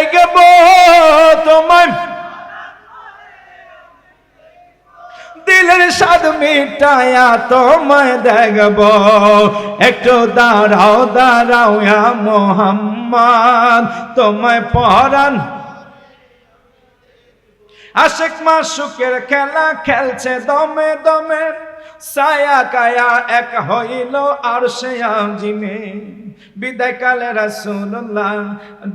দেখব তোমায়, দিলের স্বাদ মিটায়া তোমায় দেখব। একটু দাঁড়াও দাঁড়াও ইয়া মোহাম্মদ, তোমায় পরাণ আশিক মাশুকের খেলা খেলছে দমে দমে, ছায়া কায়া এক হইল আরশে আজিমে। বিদায়কালে রাসূলুল্লাহ,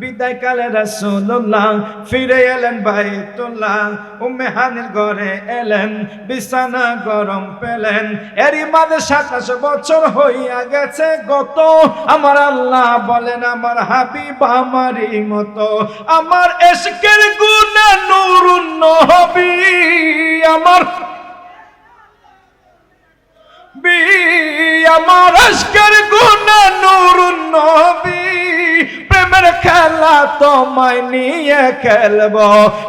বিদায়কালে রাসূলুল্লাহ ফিরে এলেন বাইতুল্লাহ। উম্মে হানির ঘরে এলেন, বিছানা গরম পেলেন। এরই মাঝে ২৭ বছর হইয়া গেছে গত। আমার আল্লাহ বলেন আমার হাবিব আমারই মতো, আমার ইশকের গুণে নূরুন নবী, আমার আমার ইশকের গুণে নূরুন নবী। প্রেমের খেলা তোমায় নিয়ে খেলবো,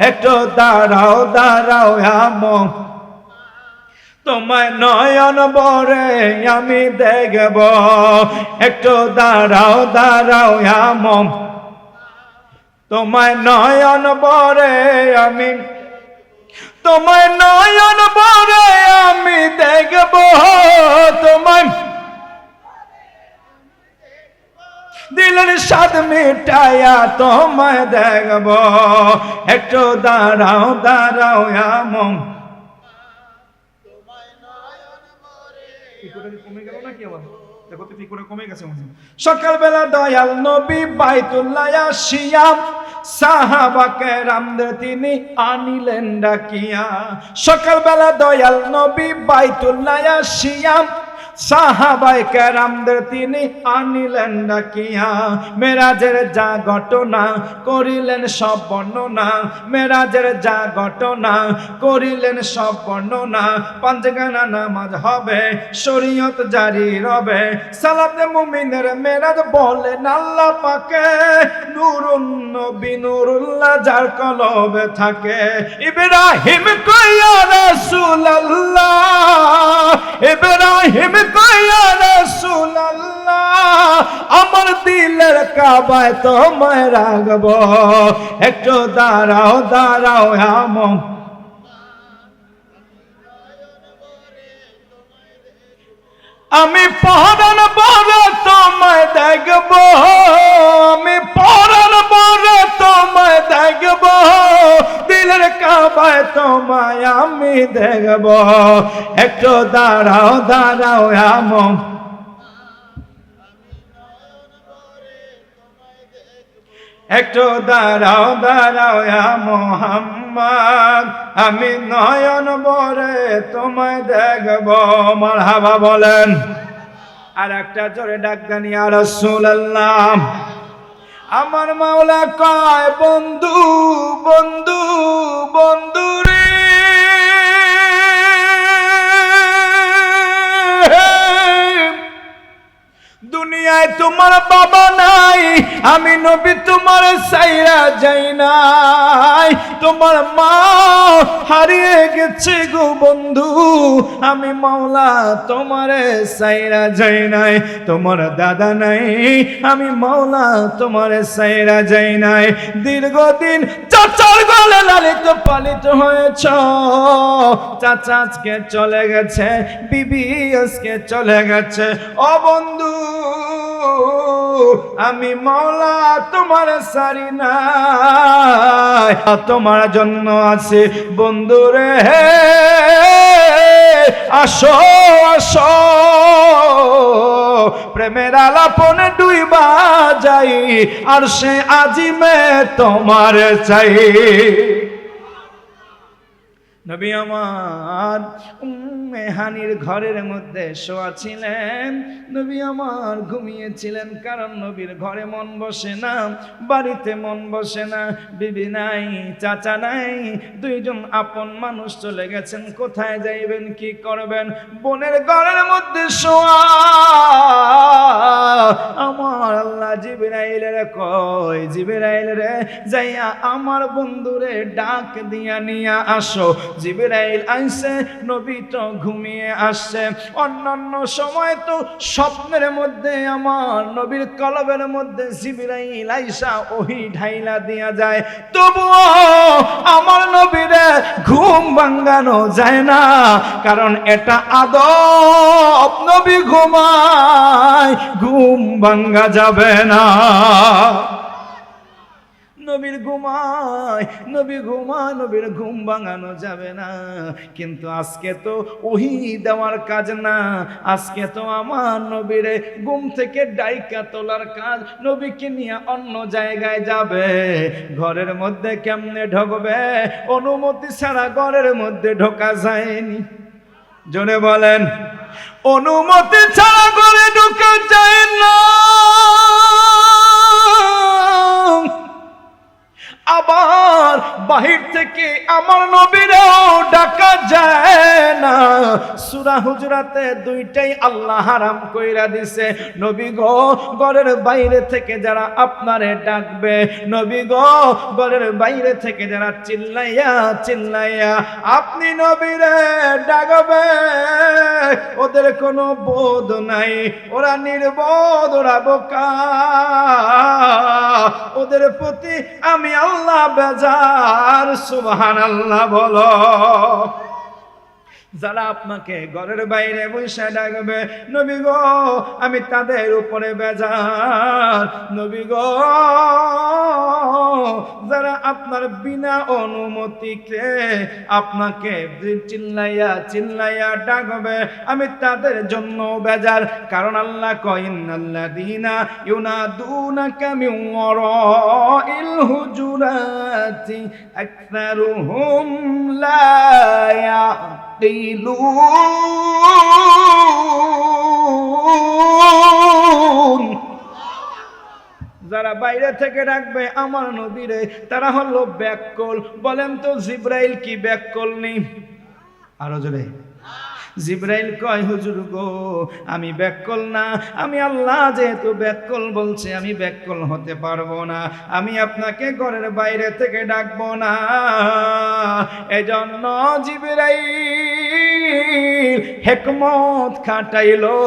একটু দাঁড়াও দাঁড়াও আমো, তোমায় নয়ন ভরে আমি দেখব। একটু দাঁড়াও দাঁড়াও আমো, তোমায় নয়ন ভরে আমি, তোমায় নয়ন ভরে আমি দেখব। তোমায় দিলের স্বাদ মিটায়া তোমায় দেখব। একটু দাঁড়াও দাঁড়াও আমো, কমে গেল নাকি আবার? দেখো তো ফিকুরে কমে গেছে মনে হয়। সকালবেলা দয়াল নবী বাইতুল্লাহ আসিয়া সাহাবা কেরামদের তিনি আনিলেন ডাকিয়া। সকালবেলা দয়াল নবী বাইতুল্লাহ আসিয়া সাহাবায়ে কেরামদের তিনি আনিলেন ডাকিয়া। মেরাজের যা ঘটনা করিলেন সব বর্ণনা, মেরাজের যা ঘটনা করিলেন সব বর্ণনা। পাঁচগানা নামাজ হবে, শরীয়ত জারি রবে, সালাতে মুমিনের মেরাজ বলেন আল্লাহ পাকে। নূরুন নবী নূরুল্লাহ যার কলবে থাকে। ইব্রাহিম কইয়া রাসূলুল্লাহ, ইব্রাহিম কইয়া রাসূলুল্লাহ, আমার দিলের কাবায় তোমায় রাখব। একটু দাঁড়াও দাঁড়াও আমো, আমি পরাণ ভরে তোমায় দেখব। আমি পরাণ ভরে তোমায় দেখব, দিলের কাবায় তোমায় আমি দেখব। একটু দাঁড়াও দাঁড়াও আমো, একটু দাঁড়াও দাঁড়াও ইয়া মুহাম্মদ, আমি নয়ন ভরে তোমায় দেখব। মারহাবা বলেন। আর একটা জোরে ডাক দেন ইয়া রাসূলুল্লাহ। আমার মাওলা কয় বন্ধু বন্ধু বন্ধু রে, দুনিয়ায় তোমার বাবা নাই, আমি নবী তোমার সাইরা যাই নাই। তোমার মা হারিয়ে গেছে গো বন্ধু, আমি মাওলা তোমারে সাইরা যাই নাই। তোমার দাদা নাই, আমি মাওলা তোমারে সাইরা যাই নাই। দীর্ঘদিন চাচার গলে লালিত পালিত হয়েছ, চাচা আজকে চলে গেছে, বিবি আজকে চলে গেছে। ও বন্ধু আমি মাওলা তোমার সারি নাই, তোমার জন্য আছে বন্ধুরে। আসো আসো প্রেমের আলাপনে ডুইবা যাই, আর সে আজিমে তোমার চাই। নবী আমার উম্মে হানির ঘরের মধ্যে শোয়া ছিলেন। নবী আমার ঘুমিয়েছিলেন, কারণ নবীর ঘরে মন বসে না, বাড়িতে মন বসে না। বিবি নাই, চাচা নাই, দুইজন আপন মানুষ চলে গেছেন। কোথায় যাইবেন, কি করবেন? বোনের ঘরের মধ্যে শোয়া। আমার আল্লাহ জিবরাইলের কয়, জিবরাইল রে যাইয়া আমার বন্ধুরে ডাক দিয়া নিয়া আসো। জিবরাইল আইছে, নবী তো ঘুমিয়ে আসছে। অন্যান্য সময় তো স্বপ্নের মধ্যে আমার নবীর কলবের মধ্যে জিবরাইল আইসা ওহী ঢাইলা দিয়া যায়, তবুও আমার নবীরে ঘুম ভাঙানো যায় না, কারণ এটা আদব। নবী ঘুমায়, ঘুম ভাঙা যাবে না। নবীর ঘুমায়, নবী ঘুমায়, নবীর ঘুম ভাঙানো যাবে না। কিন্তু আজকে তো ওহী দেওয়ার কাজ না, আজকে তো আমার নবীরে ঘুম থেকে ডাইকা তোলার কাজ। নবীকে নিয়ে অন্য জায়গায় যাবে, ঘরের মধ্যে কেমনে ঢুকবে? অনুমতি ছাড়া ঘরের মধ্যে ঢোকা যায়নি। জোরে বলেন, অনুমতি ছাড়া ঘরে ঢোকা যায় না। আবার বাহির থেকে আমার নবীরাও ডাকা যায় না। সূরা হুজরাতে দুইটাই আল্লাহ হারাম কইরা দিছে। নবী গো, ঘরের বাইরে থেকে যারা আপনারে ডাকবে, নবী গো, ঘরের বাইরে থেকে যারা চিল্লাইয়া চিল্লাইয়া আপনি নবীরে ডাকবে, ওদের কোনো বোধ নাই, ওরা নির্বোধ, ওরা বোকা। ওদের প্রতি আমি আল্লাহ বেজার। সুবহানাল্লাহ বলো। যারা আপনাকে ঘরের বাইরে বসে ডাকবে, নবী গো, আমি তাদের উপরে বেজার। নবী গো, যারা আপনার বিনা অনুমতিতে আপনাকে চিল্লাইয়া চিল্লাইয়া ডাকবে, আমি তাদের জন্য বেজার। কারণ আল্লাহ কয়, ইন্নাল্লাযীনা ইউনাদুনাকা মিন ওয়ারাইল হুজুরাতি আকসারুহুম লা ইয়াকিলুন। যারা বাইরে থেকে ডাকবে আমার নবীরে, তারা হলো ব্যাককল। বলেন তো জিবরাইল কি ব্যাককল নেই? আরো জোরে। জিবরাইল কয়, হুজুর গো, আমি ব্যাককল না, আমি আল্লাহ যেহেতু ব্যাককল বলছে, আমি ব্যাককল হতে পারবো না, আমি আপনাকে ঘরের বাইরে থেকে ডাকবো না। এজন্য জিবরাইল হিকমত খাটাইলো,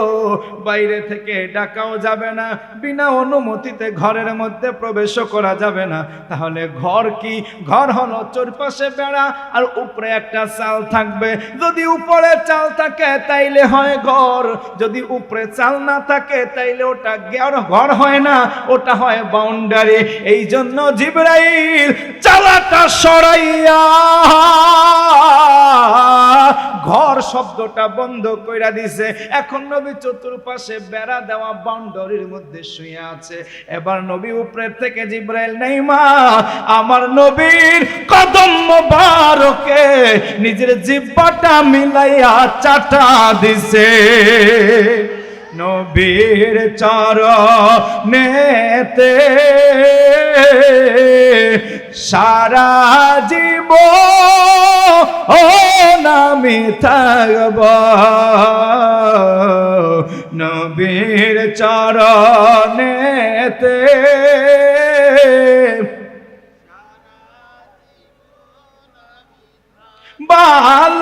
বাইরে থেকে ডাকাও যাবে না, বিনা অনুমতিতে ঘরের মধ্যে প্রবেশও করা যাবে না। তাহলে ঘর কি? ঘর হলো চারপাশে বেড়া আর উপরে একটা চাল থাকবে। যদি উপরে চাল থাকে তাইলে হয় ঘর, যদি উপরে চাল না থাকে তাইলে ওটা ঘর হয় না, ওটা হয় বাউন্ডারি। এই জন্য জিবরাইল চালাটা সরাইয়া ঘর শব্দটা বন্ধ কইরা দিছে। এখন নবী চতুর্পাশে বেড়া দেওয়া বাউন্ডারির মধ্যে শুয়ে আছে। এবার নবী উপরের থেকে জিবরাইল নাইমা আমার নবীর কদম মোবারকে নিজের জিহ্বাটা মিলাইয়া চাটা দিছে। নবীর চরণেতে সারা জীবন আমি থাকব, নবীর চরণেতে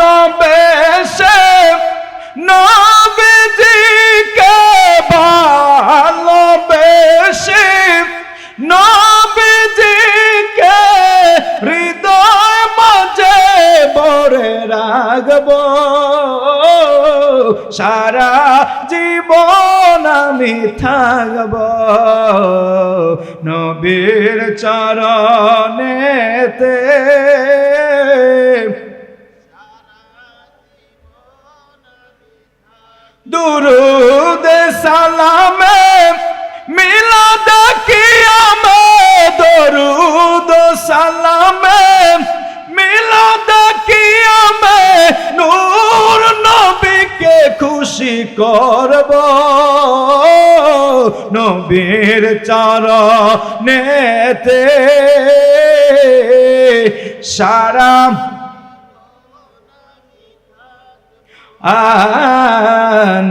ভালোবেসে নবীজিকে ভালোবেসে নবীজিকে হৃদয় মাঝে ভরে রাখব, সারা জীবন আমি থাকব, নবীর চরণেতে। দুরুদ সালামে মিলাদ কিয়ামে, দুরুদ সালামে মিলাদ কিয়ামে নূর নবীকে খুশি করব, নবীর চরণেতে সারা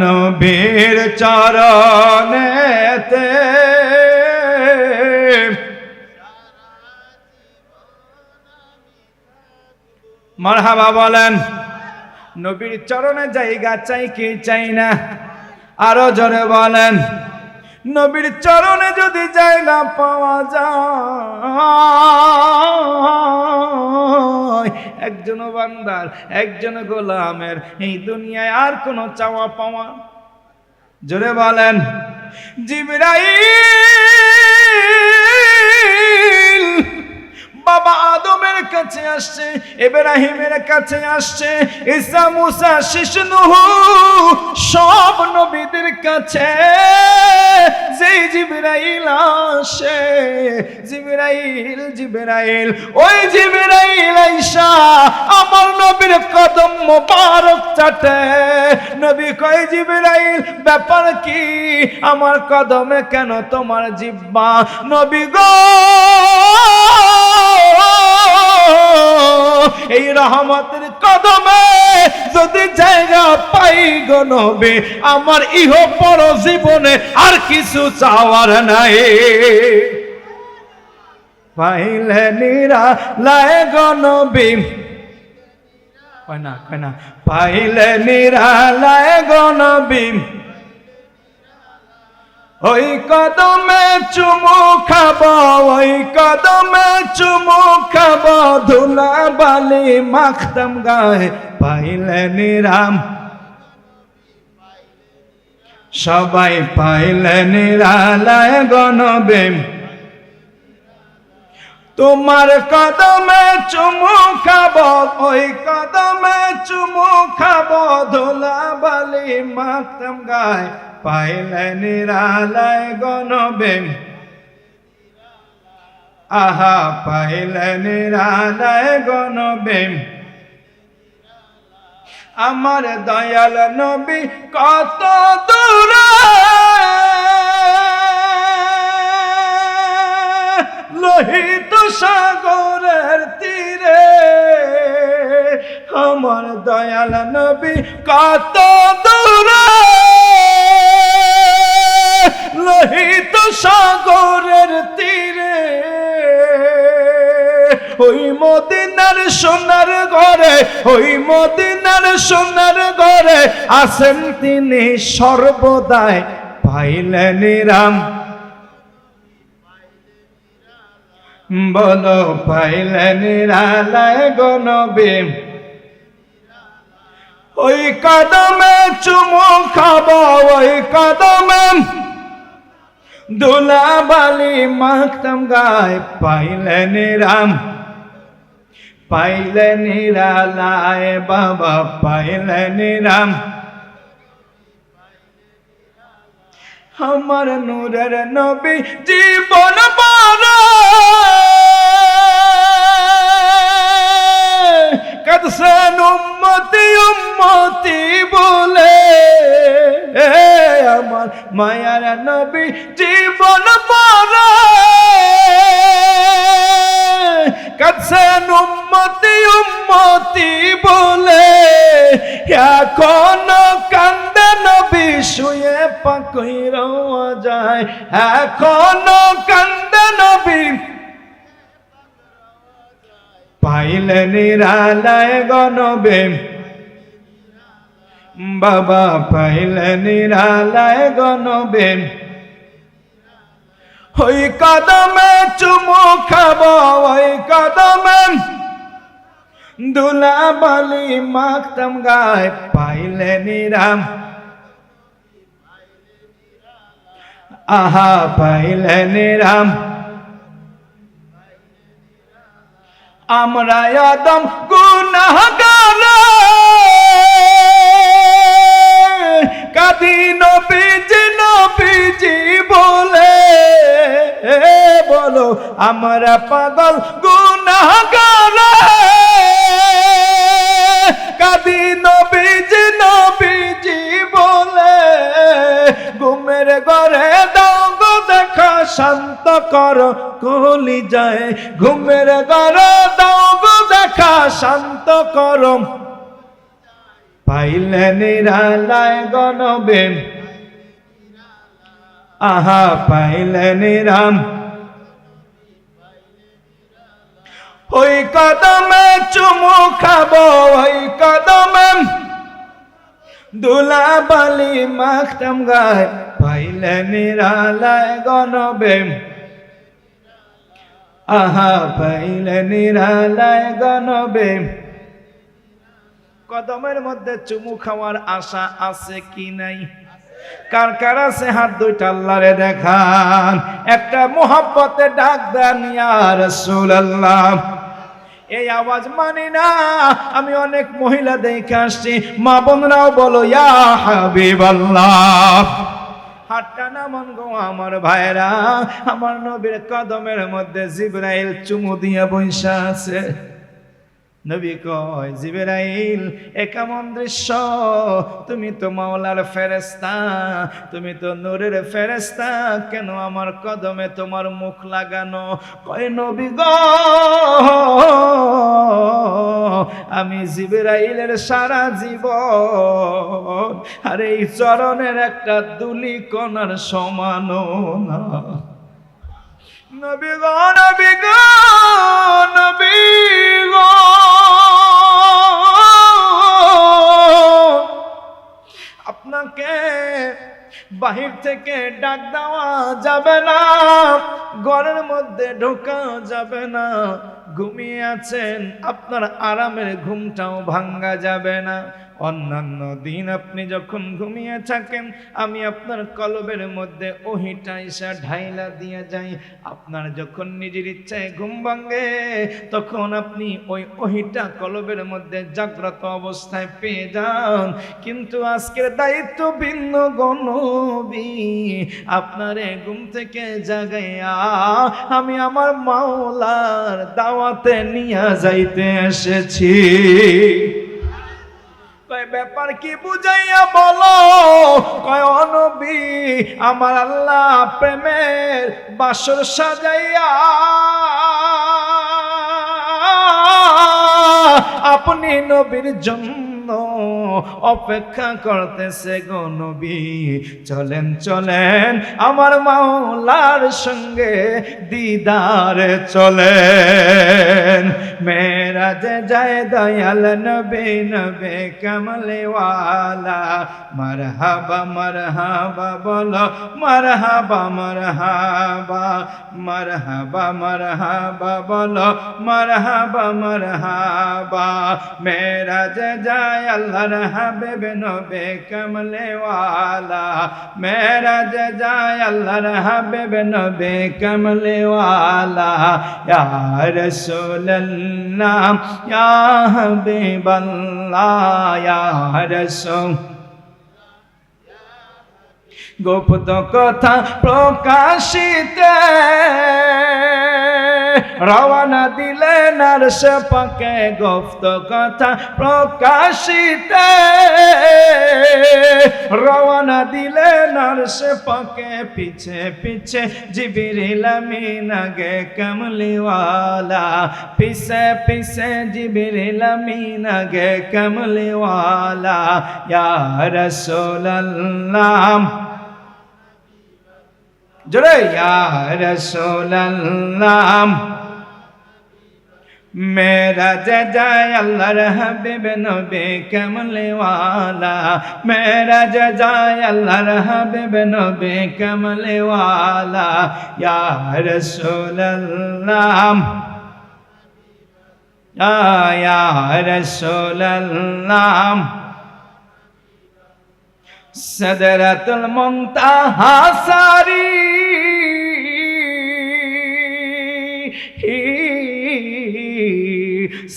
নবীর চরণেতে মারহাবা বলেন। নবীর চরণে জায়গা চাই কি চাই না? আরো জোরে বলেন। নবীর চরণে যদি জায়গা পাওয়া যায়, একজন বান্দার, একজন গোলামের এই দুনিয়ায় আর কোনো চাওয়া পাওয়া। জোরে বলেন। জিবরাইল বাবা আদমের কাছে আসছে, ইব্রাহিমের কাছে আসছে, ঈসা মুসা শিশু নূহ সব নবীদের কাছে যেই জিবরাইল আসে, জিবরাইল ওই জিবরাইল আইসা আমার নবীর কদম মোবারক চাটে। নবী কয় জিবরাইল ব্যাপার কি, আমার কদমে কেন তোমার জিহ্বা? নবী গো এই রহমতের কদমে যদি জায়গা পাই গো নবী, আমার ইহ পর জীবনে আর কিছু চাওয়ার নাই। পাইলে নিরালায় গো নবী, কয় না পাইলে নিরালায় গো নবী, ওই কদমে চুমু খাবো, ওই কদমে চুমু খাবো, ধুলা বালি মাখতাম গায়ে পাইলে নিরাম। সবাই পাইলে নিরালায় গো নবী, তোমার কদমে চুমু খাবো, ওই কদমে চুমু খাবো, ধুলা বালি মাখতাম গায়ে পাইলে নিরালায় গো নবী। আহা পাইলে নিরালায় গো নবী, আমার দয়াল নবী কত দূরে লোহিত সাগরের তীরে, আমার দয়াল নবী কত দূরে লোহিত সাগরের তীরে, ওই মদিনার সোনার ঘরে, ওই মদিনার সোনার ঘরে আছেন তিনি সর্বদাই পাইলে নিরাম। বলো পাইলে নিরালায় গো নবী, ওই কদমে চুমু খাবো, ওই কদমে ধুলা বালি মাখতাম গায়ে পাইলে নিরাম। পাইলে নিরালায় বাবা পাইলে নিরাম, আমার নূরের নবী জীবন বড় কাঁদছেন উম্মতি উম্মতি বলে, আমার মায়ার নবী জীবন বড় কাঁদছেন উম্মতি উম্মতি বলে, এখনো কান্দে নবী শুয়ে পাকই রওয়া যায়, এখনো কান্দে নবী পাইলে নিরালায় গো নবী, বাবা পাইলে নিরালায় গো নবী, ওই কদমে চুমু খাবো, ওই কদমে ধুলা বালি মাখতাম গায়ে পাইলে নিরাম। আহা পাইলে নিরাম, আমরা আদম গুনাহগার কাঁদি নবীজি নবীজি বলে, বলো আমরা পাগল গুনাহগার কাঁদি নবীজি নবীজি বলে, ঘুমের ঘরে দাও গো দেখা শান্ত করো কলিজায়, ঘুমের ঘরে দাও গো দেখা শান্ত করো পাইলে নিরালায় গো নবী, আহা পাইলে নিরাম। ওই কদমে চুমু খাবো, ওই কদমে দুলা বালি মাখতাম গায়, পাইলে নিরালায় গনবে, আহা পাইলে নিরালায় গনবে। কদমের মধ্যে চুমু খাওয়ার আশা আছে কি নাই? কার কার আছে হাত দুইটা আল্লাহরে দেখান, একটা মোহাব্বতে ডাক দেন ইয়া রাসূলুল্লাহ। এই আওয়াজ মানি না, আমি অনেক মহিলা দেখে আসছি, মা বোনরাও বলো ইয়া হাবিবাল্লাহ। হাতটা নামান গো আমার ভাইরা, আমার নবীর কদমের মধ্যে জিবরাইল চুমু দিয়া বইসা আছে। নবী কয় জিবরাইল এ কেমন দৃশ্য, তুমি তো মাওলার ফেরেশতা, তুমি তো নূরের ফেরেশতা, কেন আমার কদমে তোমার মুখ লাগানো? কয় নবী গো আমি জিবরাইলের সারা জীবন আর এই চরণের একটা দুলি কণার সমানও না। নবী গো নবী গো নবী গো আপনাকে বাহির থেকে ডাক দেওয়া যাবে না, ঘরের মধ্যে ঢোকা যাবে না, ঘুমিয়ে আছেন, আপনার আরামের ঘুমটাও ভাঙ্গা যাবে না। অন্যান্য দিন আপনি যখন ঘুমিয়ে থাকেন, আমি আপনার কলবের মধ্যে ওহিটা ইসা ঢাইলা দিয়ে যাই। আপনার যখন নিজের ইচ্ছায় ঘুম ভাঙ্গে, তখন আপনি ওই ওহিটা কলবের মধ্যে জাগ্রত অবস্থায় পেয়ে যান। কিন্তু আজকের দায়িত্ব ভিন্ন গনবী, আপনারে ঘুম থেকে জাগাইয়া আমি আমার মাওলার দাওয়াতে নিয়ে যাইতে এসেছি। ব্যাপার কি বুঝাইয়া বলো? কয় নবী আমার আল্লাহ প্রেমের বাসর সাজাইয়া আপনি নবীর জন্য অপেক্ষা করতেছে গো নবী। চলেন চলেন আমার মাওলার সঙ্গে দিদারে চলেন। মেরাজে যায় দয়াল নবী নবী কমলে ওয়ালা, মারহাবা মারহাবা বলো, মারহাবা মারহাবা, মারহাবা মারহাবা বলো, মারহাবা মারহাবা। মেরাজে যায় আল্লাহর হাবিব নবী কমলে ওয়ালা, মেরাজে যায় আল্লাহর হাবিব নবী কমলে ওয়ালা। ইয়া রাসূলুল্লাহ ইয়া হাবিবাল্লাহ ইয়া রাসূল। গোপন কথা প্রকাশিতে রওনা দিলেন আরশ পাকে, গুপ্ত কথা প্রকাশিতে রওনা দিলেন আরশ পাকে। পিছে পিছে জিবরিল আমিন আগে কমলিওয়ালা, পিছে পিছে জিবরিল আমিন আগে কমলিওয়ালা। ইয়া রাসূলুল্লাহ জোরে ইয়া রাসূলুল্লাহ। মেরাজে যায় আল্লাহর হাবিব নবী কমলে ওয়ালা, মেরাজে যায় আল্লাহর হাবিব নবী কমলে ওয়ালা। ইয়া রাসূলুল্লাহ ইয়া রাসূলুল্লাহ। সিদরাতুল মুনতাহা সারি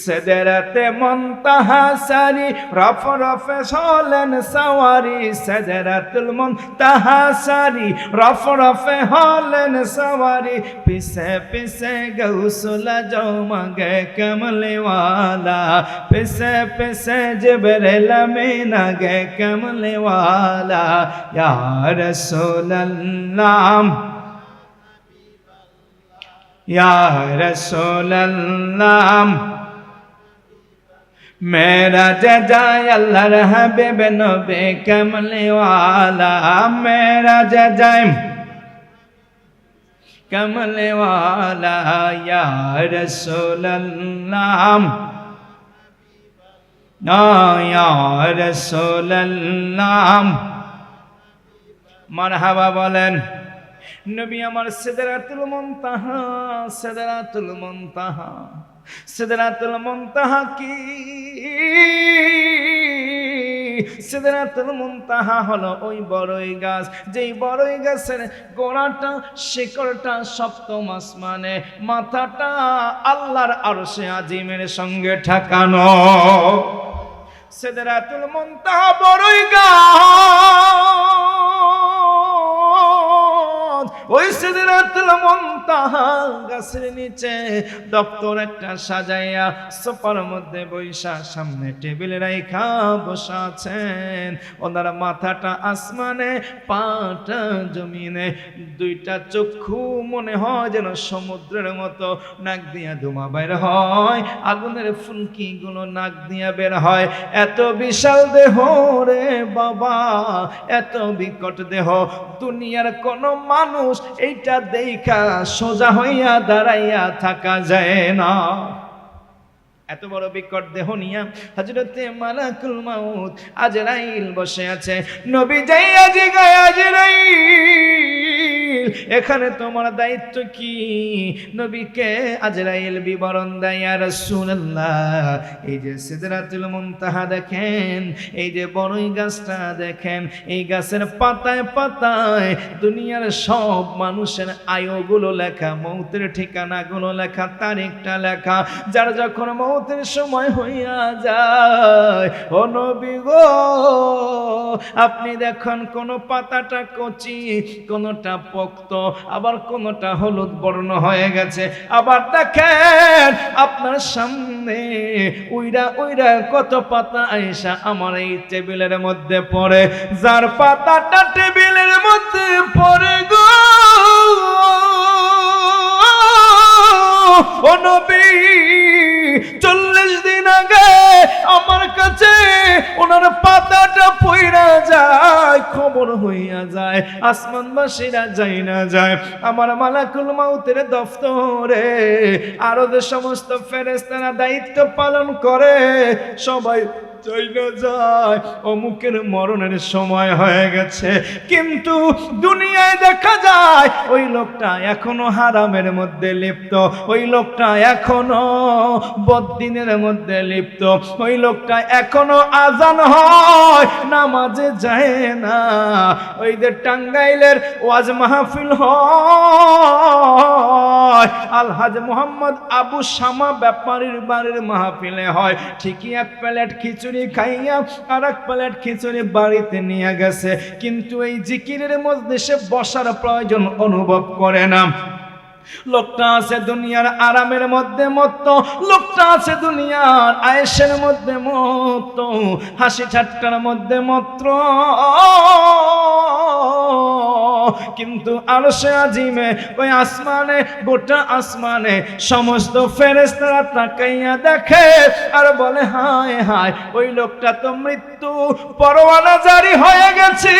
সিদরাতে মুনতাহা সারি, রফ রফে হলেন সওয়ারি। সিদরাতুল মুনতাহা সারি, রফ রফে হলেন সওয়ারি। পিছে পিছে গৌসুল আজম গে কমলে ওয়ালা, পিছে পিছে জিবরিল আমিন গে কমলে ওয়ালা। ইয়া রাসূলুল্লাহ ইয়া রাসূলুল্লাহ। মেরাজে যায় আল্লাহর হাবিব নবী কমলে ওয়ালা, মেরাজে যায় कमले वाला या रसूल अल्लाह या रसूल अल्लाह मरहबा बोलें नबी আমার সিদরাতুল মুনতাহা সিদরাতুল মুনতাহা সিদরাতুল মুনতাহা কি সিদরাতুল মুনতাহা হলো ওই বড়ই গাছ যেই বড়ই গাছের গোড়াটা শিকড়টা সপ্তম আসমানে মাথাটা আল্লাহর আরশে আজিমের সঙ্গে ঠেকানো সিদরাতুল মুনতাহা বড়ই গাছ ওই সিদরাতুল মুনতাহা গাছের নিচে দপ্তর একটা সাজাইয়া সোফার মধ্যে বৈশা সামনে টেবিলে রাইখা বসা আছেন ওনার মাথাটা আসমানে পাটা জমিনে দুইটা চক্ষু মনে হয় যেন সমুদ্রের মতো নাক দিয়া ধোঁয়া বের হয় আগুনের ফুলকি গুলো নাক দিয়া বের হয় এত বিশাল দেহ রে বাবা এত বিকট দেহ দুনিয়ার কোন মানুষ এইটা দেখা সোজা হইয়া দাঁড়াইয়া থাকা যায় না এত বড় বিকট দেহ নিয়া হযরতে মালাকুল মাউত আজরাইল বসে আছে নবী যাইয়া জিগায় আজরাইল এখানে তোমার দায়িত্ব কি নবীকে আজরাইল বিবরণ দেয় ইয়া রাসূলুল্লাহ এই যে সিদরাতুল মুনতাহা দেখেন এই যে বড়ই গাছটা দেখেন এই গাছের পাতায় পাতায় দুনিয়ার সব মানুষের আয়গুলো লেখা মৌতের ঠিকানাগুলো লেখা তারিখটা লেখা যার যখন মৌতের সময় হইয়া যায় ও নবী গো আপনি দেখুন কোন পাতাটা কচি কোনটা পোক্ত আবার কোনটা হলুদ বর্ণ হয়ে গেছে আবার দেখেন আপনার সামনে উইরা উইরা কত পাতা আইসা আমার এই টেবিলের মধ্যে পড়ে যার পাতাটা টেবিলের মধ্যে পড়ে গো ও নবী 40 দিন আগে আমার কাছে ওনার পাতাটা পইরা যায় খবর হইয়া যায় আসমানবাসীরা যাই না যায় আমার মালাকুল মাউতের দফতরে আরো যে সমস্ত ফেরেশতারা দায়িত্ব পালন করে সবাই যাই না যায় অমুকের মরণের সময় হয়ে গেছে কিন্তু দুনিয়ায় দেখা যায় ওই লোকটা এখনো হারামের মধ্যে লিপ্ত ওই লোকটা এখনো বদ্দিনের মধ্যে লিপ্ত ওই লোকটা এখনো আজান হয় নামাজে যায় না ওই যে টাঙ্গাইলের ওয়াজ মাহফিল হয় আলহাজ মোহাম্মদ আবু শামা ব্যাপারীর বাড়ির মাহফিলে হয় ঠিকই এক প্লেট খিচুড়ি খাইয়া আর এক প্লেট খিচুড়ি বাড়িতে নিয়ে গেছে কিন্তু এই জিকিরের মধ্যে সে বসার প্রয়োজন অনুভব করে না লোকটা আছে দুনিয়ার আরামের মধ্যে মত্ত লোকটা আছে দুনিয়ার আয়েশের মধ্যে মত্ত হাসি ঠাট্টার মধ্যে মাত্র কিন্তু আরশে আজিমে ওই আসমানে গোটা আসমানে সমস্ত ফেরেশতারা তাকাইয়া দেখে আর বলে হায় হায় ওই লোকটা তো মৃত্যু পরোয়ানা জারি হয়ে গেছে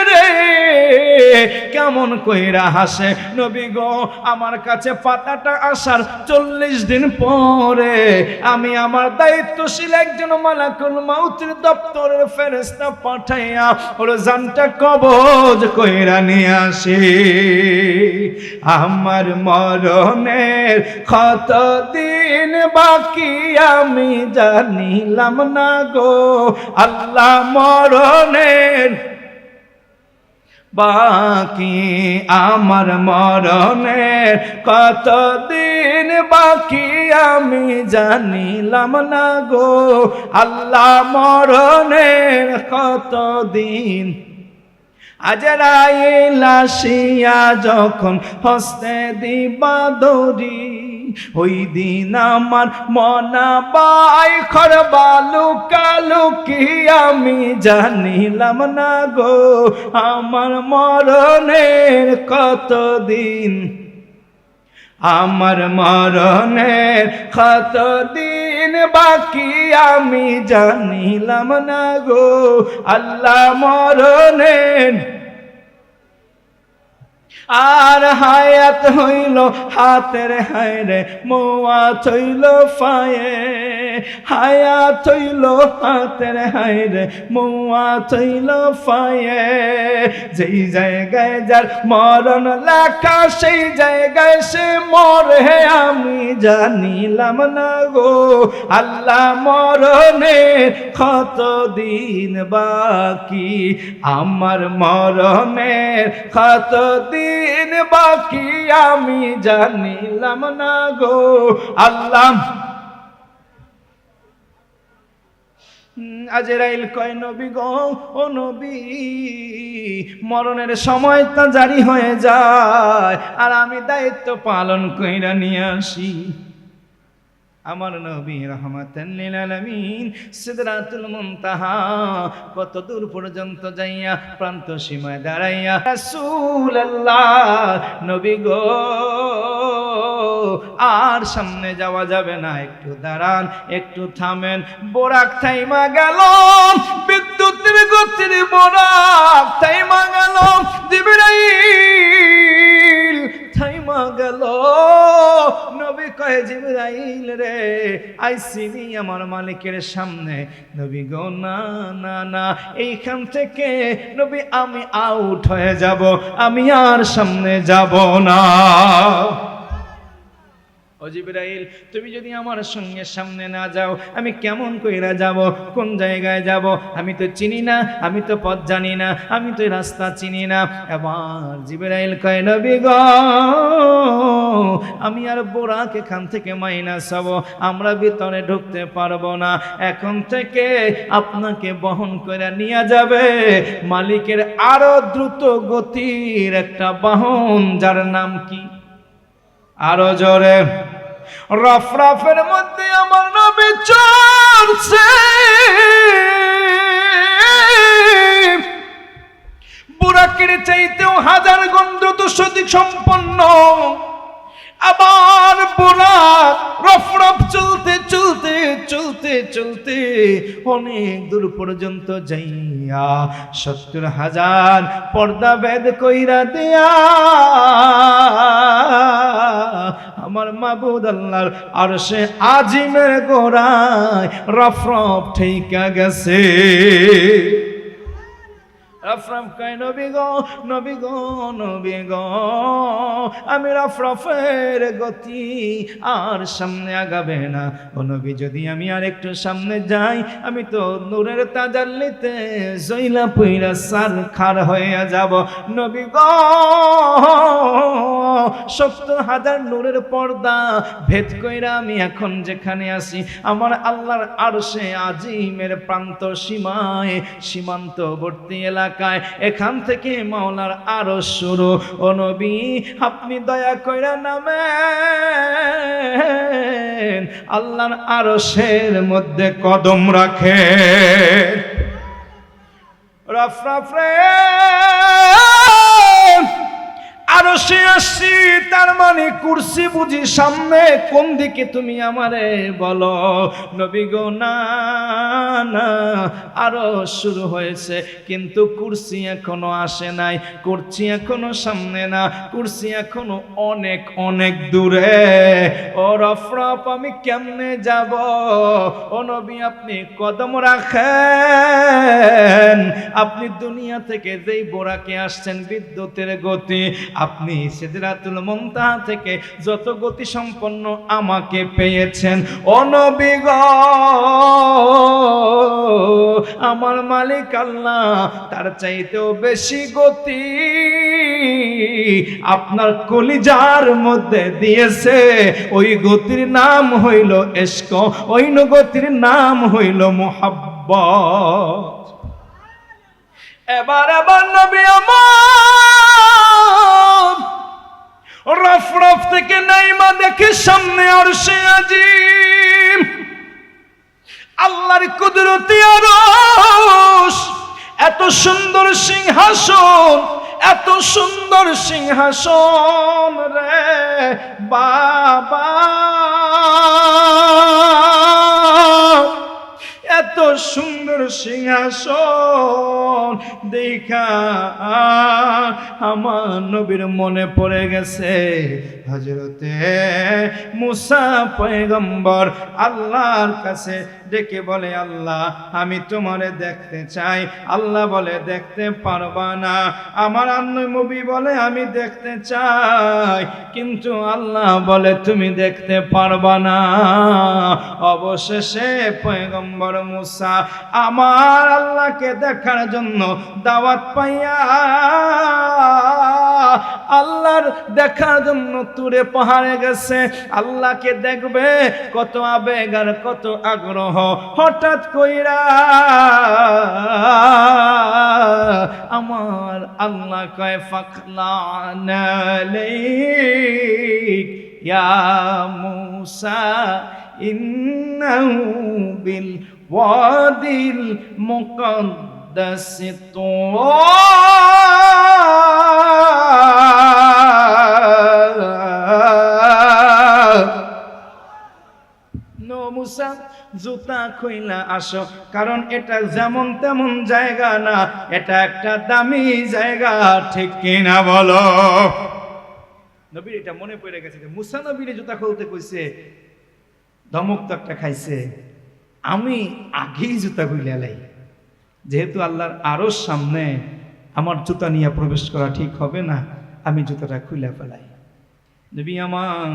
রে কেমন কইরা হাসে নবী গো আমার কাছে পাতাটা আসার 40 দিন পরে আমি আমার দায়িত্বশীল একজন মালাকুল মাউতের দপ্তরের ফেরেশতা পাঠাইয়া ওর জানটা কবজ কইরা নিয়ে আসি আমার মরণের কত দিন বাকি আমি জানিলাম না গো আল্লাহ মরণের বাকি আমার মরণের কত দিন বাকি আমি জানিলাম না গো আল্লাহ মরণের কত দিন আজরাইল আসিয়া যখন হস্তে দিবা দড়ি ওই দিন আমার মনা বাই খরবা লুকালুকি আমি জানিলাম না গো আমার মরণের কত দিন আমার মরণের কত দিন বাকি আমি জানিলাম না গো আল্লাহ মরণের আর হায়াত হইল হাতের হায়রে মওয়াত হইল পায়ে হায়াত হইল হাতের হায়রে মওয়াত হইল পায়ে যেই জায়গায় যার মরণ লেখা সেই জায়গায় সে মরে আমি জানিলাম না গো আল্লাহ মরণের কতদিন বাকি আমার মরণের কতদিন বাকি আমি জানিলাম না গো আল্লাহ আজরাইল কয় নবী গো ও নবী মরণের সময়টা জারি হয়ে যায় আর আমি দায়িত্ব পালন কইরা নিয়ে আসি আমার নবী রাহমাতাল লিল আলামিন সিদরাতুল মুনতাহা কত দূর পর্যন্ত যাইয়া প্রান্ত সীমায় দাঁড়াইয়া রাসূলুল্লাহ নবী গো আর সামনে যাওয়া যাবে না একটু দাঁড়ান একটু থামেন বোরাক থাইমা গেল বিদ্যুতের গতির বোরাক থাইমা গেল জিবরাইল থাইমা গেল নবী কয় জিবরাইল রে আইসিনি আমার মালিকের সামনে নবী গো না না না এইখান থেকে নবী আমি আউট হয়ে যাব আমি আর সামনে যাব না ও জিবরাইল তুমি যদি আমার সঙ্গে সামনে না যাও আমি কেমন কইরা যাব কোন জায়গায় যাব আমি তো চিনি না আমি তো পথ জানি না আমি তো রাস্তা চিনি না এবার জিবরাইল কয় নবী গো আমি আর বোরাক এখান থেকে মাইনাস হব আমরা ভিতরে ঢুকতে পারবো না এখন থেকে আপনাকে বহন করে নিয়ে যাবে মালিকের আরো দ্রুত গতির একটা বাহন যার নাম কি আরো জোরে রফরফের মধ্যে আমার নবী চলছে বুরাকের চাইতেও হাজার গুণ দ্রুত গতি সম্পন্ন আবার বুরাক রফরফ চলতে চলতে চলতে চলতে অনেক দূর পর্যন্ত যাইয়া ৭০,০০০ পর্দা ভেদ কইরা দিয়া আমার মাবুদ আল্লাহর আরশে আজিমের গোড়ায় রফরফ ঠেকা গেছে রফরফ কয় নবী গো নবী গো নবী গো আমি রফরফের গতি আর সামনে আগাবে না ও নবী যদি আমি আর একটু সামনে যাই আমি তো নূরের তাজাল্লিতে জইলা পুইরা সারখার হয়ে যাব নবী গো ৭০,০০০ নূরের পর্দা ভেদ কইরা আমি এখন যেখানে আছি আমার আল্লাহর আরশে আজিমের প্রান্ত সীমায় সীমান্তবর্তী এলাকা এখান থেকে মাওলার আরশ শুরু ও নবী আপনি দয়া কইরা নামেন আল্লাহর আরশের মধ্যে কদম রাখেন রফরফ রে আরশে আসছি তার মানে কুরসি বুঝি সামনে কোন দিকে তুমি আমারে বলো নবী গো না না আরশ শুরু হয়েছে কিন্তু কুরসি এখনো আসে নাই কুরসি এখনো সামনে না কুরসি এখনো অনেক অনেক দূরে ও রফরফ আমি কেমনে যাব ও নবী আপনি কদম রাখেন আপনি দুনিয়া থেকে যেই বোরাকে আসছেন বিদ্যুতের গতি আপনি সিদরাতুল মুনতাহা থেকে যত গতি সম্পন্ন আমাকে পেয়েছেন ও নবী গো আমার মালিক আল্লাহ তার চাইতেও বেশি গতি আপনার কলিজার মধ্যে দিয়েছে ওই গতির নাম হইল ইশক ওই গতির নাম হইল মুহাব্বত এবার নবী আমার রফরফ থেকে নাইমা দেখে সামনে আরশে আজিম আল্লাহর কুদরতি আরশ এত সুন্দর সিংহাসন এত সুন্দর সিংহাসন রে বাবা এত সুন্দর সিংহাসন দেখা আমার নবীর মনে পড়ে গেছে হযরতে মুসা পয়গম্বর আল্লাহর কাছে ডেকে বলে, আল্লাহ আমি তোমারে দেখতে চাই। আল্লাহ বলে দেখতে পারবা না। আমার নবী বলে আমি দেখতে চাই, কিন্তু আল্লাহ বলে তুমি দেখতে পারবা না। অবশেষে পয়গম্বর মুসা আমার আল্লাহকে দেখার জন্য দাওয়াত পাইয়া আল্লাহর দেখার জন্য তুরে পাহাড়ে গেছে। আল্লাহকে দেখবে, কত আবেগ আর কত আগ্রহ। হঠাৎ কইরা আমার আল্লাহ কয় ফাখলানা আলাইক ইয়া মুসা ইন্নাহু বিল ওয়াদিল মুকদ্দাস মুসা জুতা খুইলা আসো, কারণ এটা যেমন তেমন জায়গা না, এটা একটা দামি জায়গা। ঠিক কিনা বলো? নবীর এটা মনে পড়ে গেছে যে মুসা নবীর জুতা খুলতে কইছে, ধমক তো একটা খাইছে, আমি আগেই জুতা খুইলা লাই। যেহেতু আল্লাহর আরশ সামনে, আমার জুতা নিয়ে প্রবেশ করা ঠিক হবে না, আমি জুতাটা খুইলা ফেলাই। নবী আমার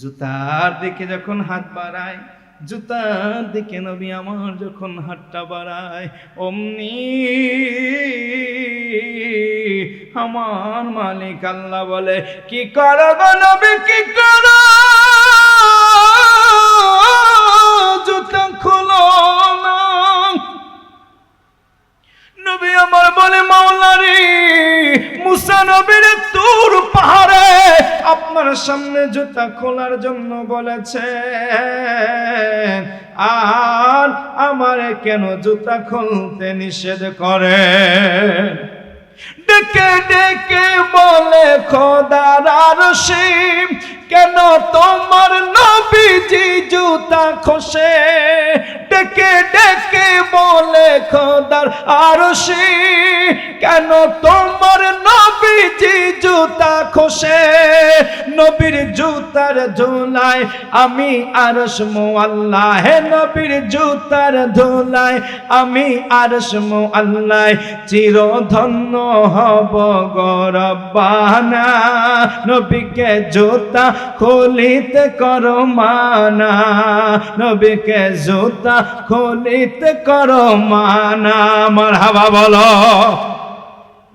জুতার দিকে যখন হাত বাড়ায়, জুতার দিকে নবী আমার যখন হাতটা বাড়ায়, অমনি আমার মালিক আল্লাহ বলে, কি করো গো নবী, কি করো? জুতা খুলো না। নবী আমার বলে, মাওলা রে, মুসা নবীর তুর পাহাড়ে আপনার সামনে জুতা খোলার জন্য বলেছে, আর আমারে কেন জুতা খুলতে নিষেধ করে? ডেকে ডেকে বলে খোদার আরশে, কেন তোমার নবীজি জুতা খসে? ডেকে ডেকে বলে খোদার আরশে, কেন তোমার নবীজি জুতা খসে? নবীর জুতার ধুলায় আমি আরশ মুআল্লা, হে নবীর জুতার ধুলায় আমি আরশ মুআল্লা, চিরধন্য হব গো রব্বানা। নবীকে জুতা খুলিতে করো মানা, নবীকে জুতা খুলিতে করো মানা। মারহাবা বলো।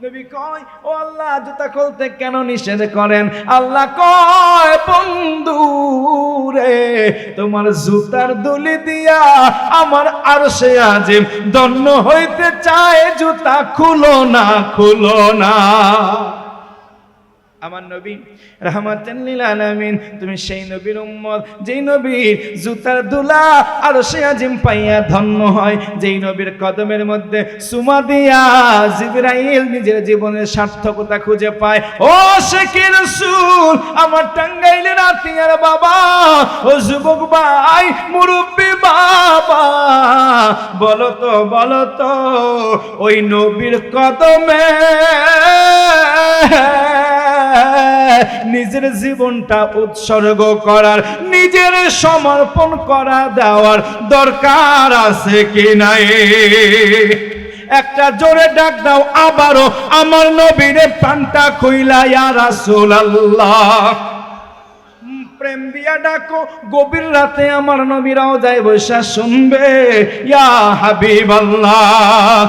নবী কয়, ও আল্লাহ জুতা খুলতে কেন নিষেধ করেন? আল্লাহ কয়, বন্ধু রে, তোমার জুতার দুলি দিয়া আমার আরশে আজিম ধন্য হইতে চায়, জুতা খুলো না, খুলো না। আমার নবী রাহমাতাল লিল আলামিন, তুমি সেই নবীর উম্মত যেই নবীর জুতার দুলা আরশে আজিম পাইয়া ধন্য হয়, যেই নবীর কদমের মধ্যে সুমা দিয়া জিবরাইল নিজের জীবনের সার্থকতা খুঁজে পায়। ও শেখে রাসূল, আমার টাঙ্গাইলের আতিয়ার বাবা, ও যুবক ভাই, মুরব্বী বাবা, বলো তো, বলো তো, ওই নবীর কদমে নিজের জীবনটা উৎসর্গ করার, নিজের সমর্পণ করা দেওয়ার দরকার আছে কি নাই? একটা জোরে ডাক দাও আবারও, আমার নবীরে প্রাণটা খুইলা ইয়া রাসূলুল্লাহ। প্রেম দিয়া ডাকো, গভীর রাতে আমার নবীরাও যায় বৈশা শুনবে, ইয়া হাবিবাল্লাহ।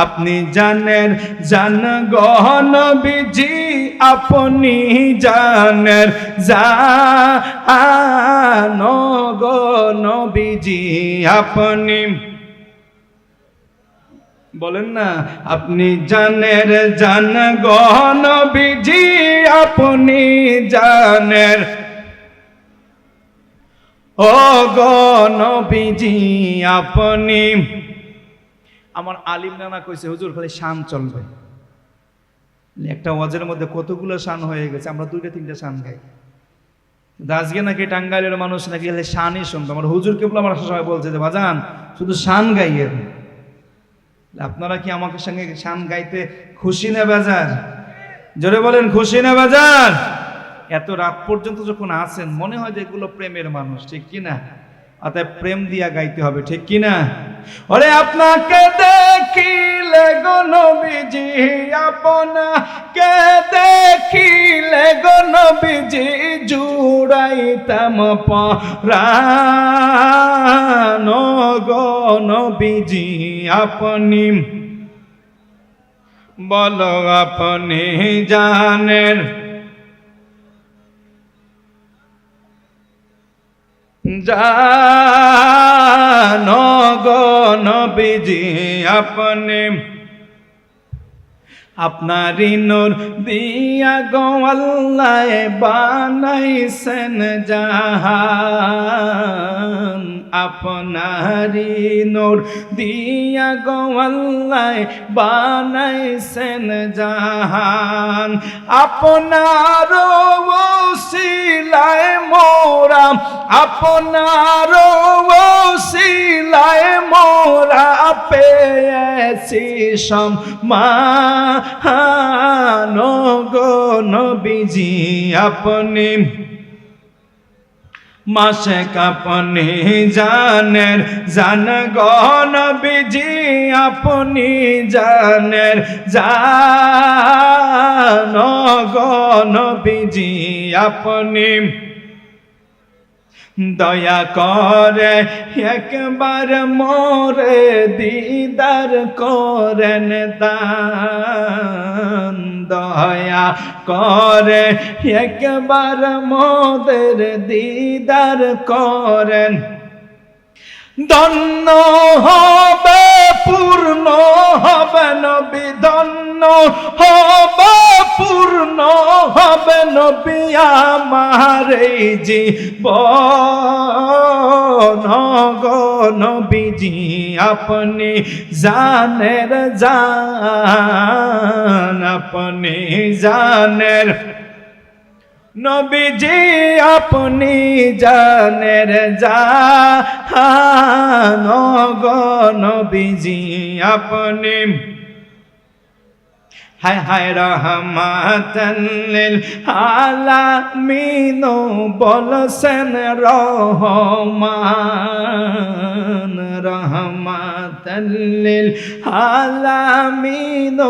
আপনি জানেন, জান গো নবীজি, আপনি জানেন, জানো গো নবীজি, আপনি বলেন না, আপনি জানেন, জান গো নবীজি, আপনি জানেন, ও গো নবীজি আপনি। আমার আলিম নানা কইছে, হুজুর খালি শান চলবে। একটা ওয়াজের মধ্যে কতগুলো শান হয়ে গেছে, আমরা দুইটা তিনটা শান গাই। আজকে নাকি টাঙ্গাইলের মানুষ নাকি শানই শুনবে। আমার হুজুর কেবল আমার সবাই বলছে যে বাজান শুধু শান গাইয়েন, আপনারা কি আমাকে সঙ্গে শান গাইতে খুশি না বেজার? জোরে বলেন খুশি না বেজার? এত রাত পর্যন্ত যখন আছেন মনে হয় যে এগুলো প্রেমের মানুষ, ঠিক কিনা? অতএব প্রেম দিয়া গাইতে হবে, ঠিক কিনা? ওরে আপনাকে দেখিলে গো নবীজি, আপনাকে দেখিলে গো নবীজি, জুড়াইতাম পরাণ গো নবীজি। আপনি বলো আপনি জানেন, জানো গো নবীজি আপনি, আপনারি নূর দিয়া গো আল্লাহ বানাইছেন জাহান, আপনারি নূর দিয়া গো আল্লাহ বানাইছেন জাহান। আপনার ওসিলায় মোরা, আপনার ওসিলায় মোরা পেয়েছি সম্মান গো নবীজি আপনি, মাশক আপনি জানেন, জান গো নবীজি আপনি জানেন, জান গো নবীজি আপনি, দয়া করে একবার মোরে দিদার করেন দান, দয়া করে একবার মোদের দিদার করেন। ধন্য হবে পূর্ণ হবে নবী, ধন্য হবে পূর্ণ হবে নবী আমার এই জীবন গো নবীজি আপনি জানের জান, আপনি জানের নবীজি আপনি জানের জান গো নবীজি আপনি, হায় হায় রহমাতান লিল আলামিন বলছেন রহমান, রহমাতান লিল আলামিন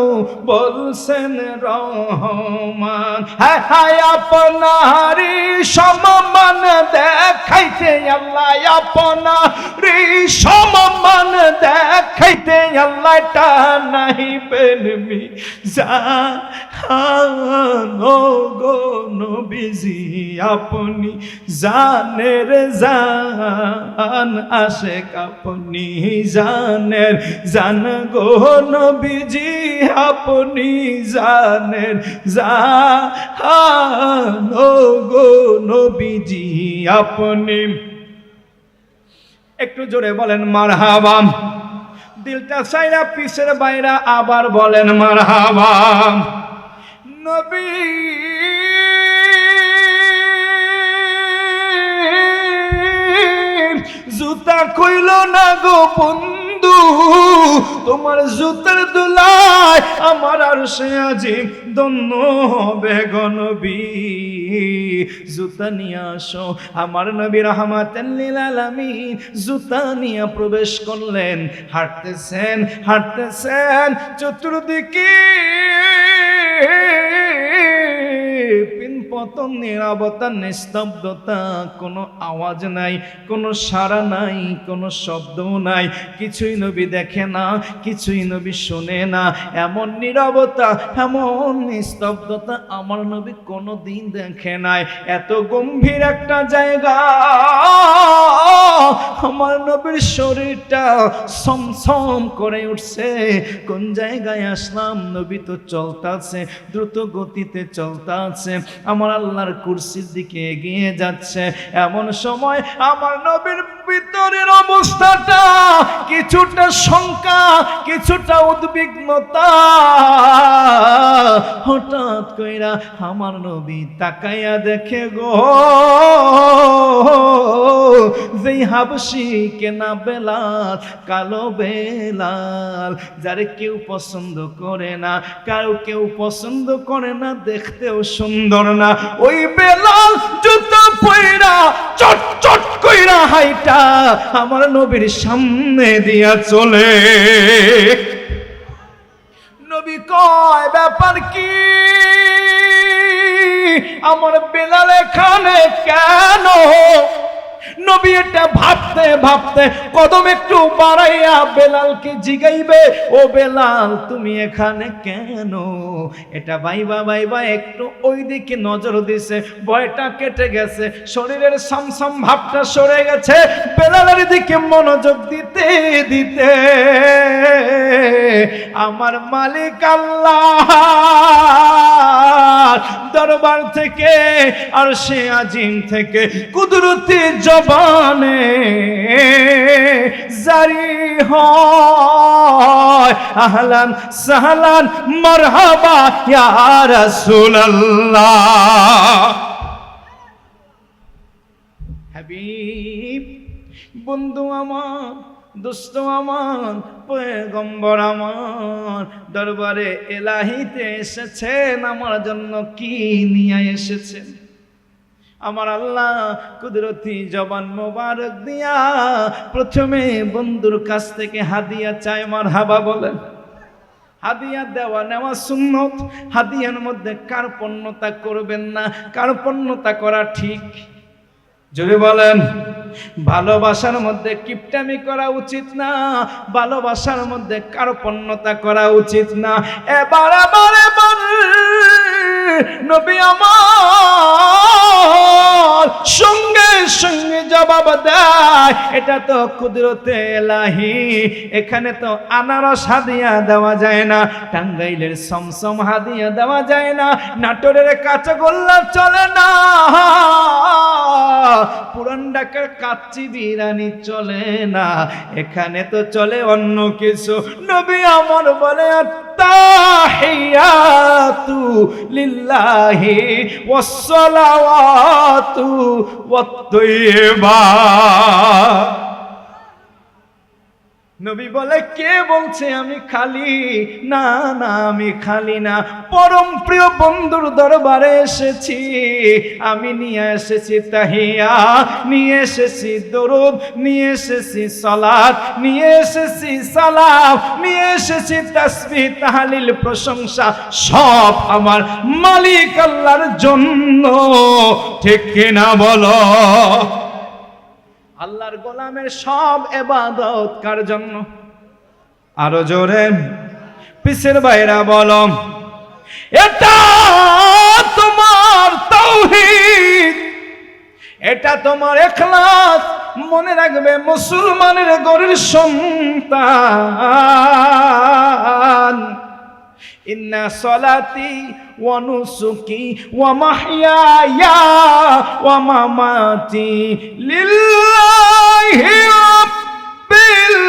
বলছেন রহমান। হায় হায় আপনারি সম্মান দেখাইতে আল্লাহ, আপনারি সম্মান দেখাইতে আল্লাহ টানাইবেন জানো গো নবীজি আপনি জানের জান, আশেক আপনি জানের জান গো নবীজি আপনি জানের জানো গো নবীজি আপনি। একটু জোরে বলেন মারহাবা, দিলটা সাইরা পিছের বাইরা আবার বলেন মারহাবা। নবী জুতা কইল না গো বন্ধু, তোমার জুতার দুলায় আমার আরশে আজিম ধন্য হবে গো নবী। জুতা নিয়ে আসো, আমার নবী রাহমাতাল লিল আলামিন জুতা নিয়ে প্রবেশ করলেন। হাঁটতেছেন হাঁটতেছেন, চতুর্দিকে পিনপতন, নীরবতা, নিস্তব্ধতা, কোনো আওয়াজ নাই, কোনো সাড়া নাই, কোনো শব্দও নাই, কিছুই নবী দেখে না, কিছুই নবী শোনে না। এমন নীরবতা, এমন নিস্তব্ধতা আমার নবী কোনোদিন দেখে নাই। এত গম্ভীর একটা জায়গা, আমার নবীর শরীরটা ছমছম করে উঠছে। কোন জায়গায় আসলাম? নবী তো চলতেছে, দ্রুত গতিতে চলতেছে, আমার আল্লাহর কুরসির দিকে এগিয়ে যাচ্ছে। এমন সময় আমার নবীর ভিতরের অবস্থাটা কিছুটা শঙ্কা, কিছুটা উদ্বিগ্নতা। হঠাৎ কইরা আমার নবী তাকাইয়া দেখে গো, যেই হাবশি কেনা বেলাল, কালো বেলাল, যারে কেউ পছন্দ করে না, কারো কেউ পছন্দ করে না, দেখতেও সুন্দর না, ওই বেলাল জুতো পয়রা চট চট কইরা হাইটা আমার নবীর সামনে দিয়া চলে। নবী কয় ব্যাপার কি, আমার বেলাল এখানে কেন? নবী এটা ভাবতে ভাবতে কদম একটু বাড়াইয়া বেলালকে জিগাইবে, ও বেলাল তুমি এখানে কেন? এটা বাইবা বাইবা একটু ওই দিকে নজর দিছে, ভয়টা কেটে গেছে, শরীরের সামসাম ভাবটা সরে গেছে, বেলালের দিকে মনোযোগ দিতে দিতে আমার মালিক আল্লাহ দরবার থেকে আর সে আজিম থেকে কুদরতি জবানে জারি হয়, আহলান সাহলান মারহাবা ইয়া রাসূলুল্লাহ। হাবিব, বন্ধু আমার, দোস্ত আমার, পয়গম্বর আমার দরবারে এলাহিতে এসেছেন, আমার জন্য কি নিয়ে এসেছেন? আমার আল্লাহ কুদরতি জবান মোবারক দিয়া প্রথমে বন্ধুর কাছ থেকে হাদিয়া চায়, মারহাবা বলেন। হাদিয়া দেওয়া নেওয়া সুন্নত, হাদিয়ার মধ্যে কার্পণ্যতা করবেন না, কার্পণ্যতা করা ঠিক, জোরে বলেন। ভালোবাসার মধ্যে কিপটামি করা উচিত না, ভালোবাসার মধ্যে কার্পণ্যতা করা উচিত না। এবার নবী আমার সঙ্গে সঙ্গে জবাব দেয়, এটা তো কুদরতে এলাহি, এখানে তো আনারস হাদিয়া দেওয়া যায় না, টাঙ্গাইলের সমসম হাদিয়া দেওয়া যায় না, নাটোরের কাঁচাগোল্লা চলে না, পুরান ঢাকার কাচ্চি বিরিয়ানি চলে না, এখানে তো চলে অন্য কিছু। নবী আমার বলে আত্তাহিয়াতু লিল্লাহি ওয়াসসালাওয়াতু ওয়াত-তাইয়্যিবাত। নবী বলে কে বলছে আমি খালি? না না, আমি খালি না, পরম প্রিয় বন্ধুর দরবারে এসেছি, আমি নিয়ে এসেছি তাহিয়া, নিয়ে এসেছি দরুদ, নিয়ে এসেছি সালাত, নিয়ে এসেছি সালাম, নিয়ে এসেছি তাসবিহ তাহলিল প্রশংসা, সব আমার মালিক আল্লাহর জন্য, ঠিক কিনা বলো? আল্লাহর গোলামের সব ইবাদত কার জন্য? আরো জোরে পিসের বাইরা বলো, এটা তোমার তাওহীদ, এটা তোমার ইখলাস। মনে রাখবে মুসলমানের ঘরের সন্তান, ইন্না সলাতি ওয়া নুসুকি ওয়া মাহইয়ায়া ওয়া মামাতি লিল্লাহি রাব্বিল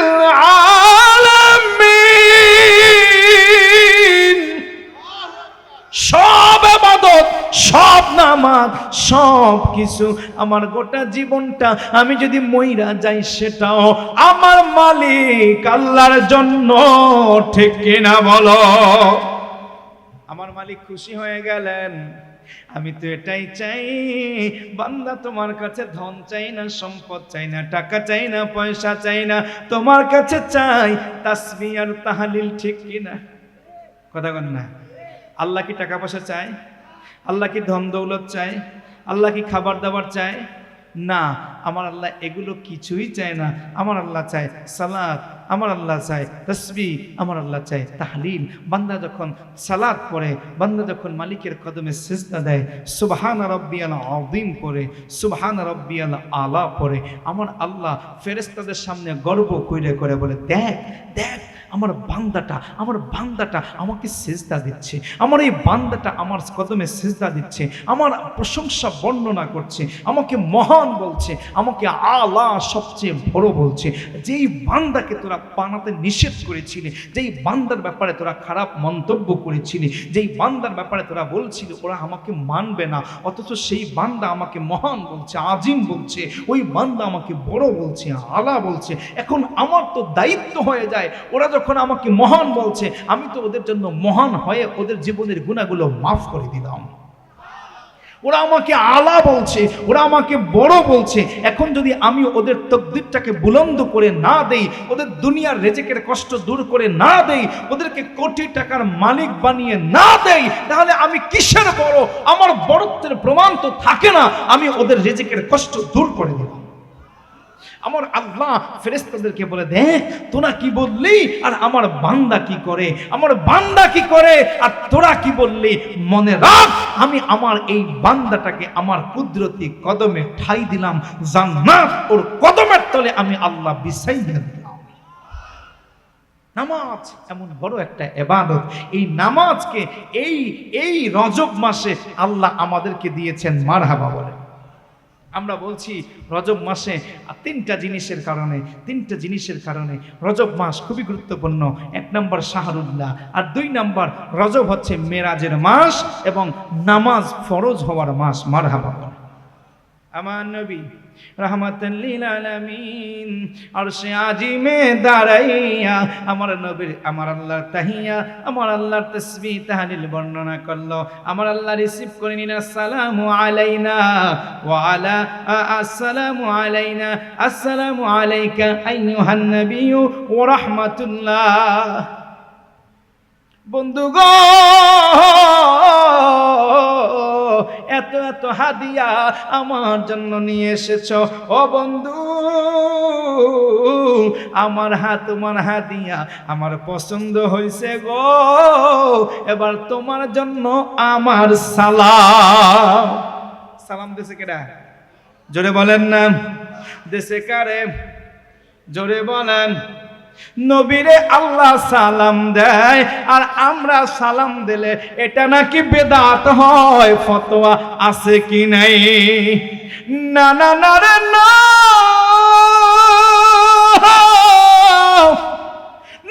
আলামিন। সব ইবাদত, সব নামাজ, সব কিছু, আমার গোটা জীবনটা আমি যদি মইরা যাই সেটাও আমার মালিক আল্লাহর জন্য, ঠিক কিনা বলো? আমার মালিক খুশি হয়ে গেলেন। আমি তো এটাই চাই, বান্দা তোমার কাছে ধন চাই না, সম্পদ চাই না, টাকা চাই না, পয়সা চাই না, তোমার কাছে চাই তাসবিহ আর তাহলিল, ঠিক কিনা? কথা বল না। আল্লাহ কি টাকা পয়সা চায়? আল্লাহ কি ধন দৌলত চায়? আল্লাহ কি খাবার দাবার চায়? না, আমার আল্লাহ এগুলো কিছুই চায় না। আমার আল্লাহ চায় সালাত, আমার আল্লাহ চায় তাসবিহ, আমার আল্লাহ চায় তাহলিল। বান্দা যখন সালাত পড়ে, বান্দা যখন মালিকের কদমে সিজদা দেয়, সুবহান রাব্বিয়াল আযীম পড়ে, সুবহান রাব্বিয়াল আলা পড়ে, আমার আল্লাহ ফেরেশতাদের সামনে গর্ব কইরে করে বলে, দেখ দেখ আমার বান্দাটা আমাকে সিজদা দিচ্ছে, আমার এই বান্দাটা আমার কদমে সিজদা দিচ্ছে, আমার প্রশংসা বর্ণনা করছে, আমাকে মহান বলছে, আমাকে আলা সবচেয়ে বড় বলছে। যেই বান্দাকে তোরা তোরা বানাতে নিষেধ করেছিলি, যেই বান্দার ব্যাপারে তোরা খারাপ মন্তব্য করেছিলি, যেই বান্দার ব্যাপারে তোরা বলছিলি ওরা আমাকে মানবে না, অথচ সেই বান্দা আমাকে মহান বলছে, আজিম বলছে, ওই বান্দা আমাকে বড় বলছে, আলা বলছে। এখন আমার তো দায়িত্ব হয়ে যায়, ওরা যখন আমাকে মহান বলছে আমি তো ওদের জন্য মহান হয়ে ওদের জীবনের গুনাহগুলো মাফ করে দিলাম। ওরা আমাকে আলা বলছে, ওরা আমাকে বড় বলছে, এখন যদি আমি ওদের তাকদীরটাকে বুলন্দ করে না দেই, ওদের দুনিয়ার রিজিকের কষ্ট দূর করে না দেই, ওদেরকে কোটি টাকার মালিক বানিয়ে না দেই, তাহলে আমি কিসের বড়? আমার বড়ত্বের প্রমাণ তো থাকে না আমি ওদের রিজিকের কষ্ট দূর করে দিলাম। আমার আল্লাহ ফেরেশতাদেরকে বলে, দেখ তোরা কি বললি আর আমার বান্দা কি করে, আমার বান্দা কি করে আর তোরা কি বললি। মনে রাখ, আমি আমার এই বান্দাটাকে আমার কুদরতি কদমে ঠাই দিলাম, জান্নাত ওর কদমের তলে আমি আল্লাহ বিছাইয়া দিলাম। নামাজ এমন বড় একটা ইবাদত, এই নামাজকে এই রজব মাসে আল্লাহ আমাদেরকে দিয়েছেন। মারহাবা বলে। আমরা বলছি রজব মাসে তিনটা জিনিসের কারণে রজব মাস খুবই গুরুত্বপূর্ণ। 1 নম্বর শাহরুল্লাহ, আর 2 নম্বর রজব হচ্ছে মেরাজের মাস এবং নামাজ ফরজ হওয়ার মাস। মারহাবা। আমার নবী রাহমাতাল লিল আলামিন আরশে আজিমে দাঁড়াইয়া আমার নবীর, আমার আল্লাহর তাহিয়া, আমার আল্লাহর তাসবিহ তাহলিল বর্ণনা করলো। আমার আল্লাহ রিসিভ করে নিন, আসসালামু আলাইনা ওয়া আলা আসসালামু আলাইনা আসসালামু আলাইকা আইয়ুহান নাবিয়্যু ওয়া রাহমাতুল্লাহ। বন্ধুগণ, এত এত হাদিয়া আমার জন্য নিয়ে এসেছো। ও বন্ধু, আমার তোমার হাদিয়া আমার পছন্দ হয়েছে গো। এবার তোমার জন্য আমার সালাম। সালাম দেশে কেডা? জোরে বলেন না, দেশে কারে? জোরে বলেন। নবীরে আল্লাহ সালাম দেয়, আর আমরা সালাম দিলে এটা নাকি বেদাত হয়। ফতোয়া আছে কি নাই? না না না রে না।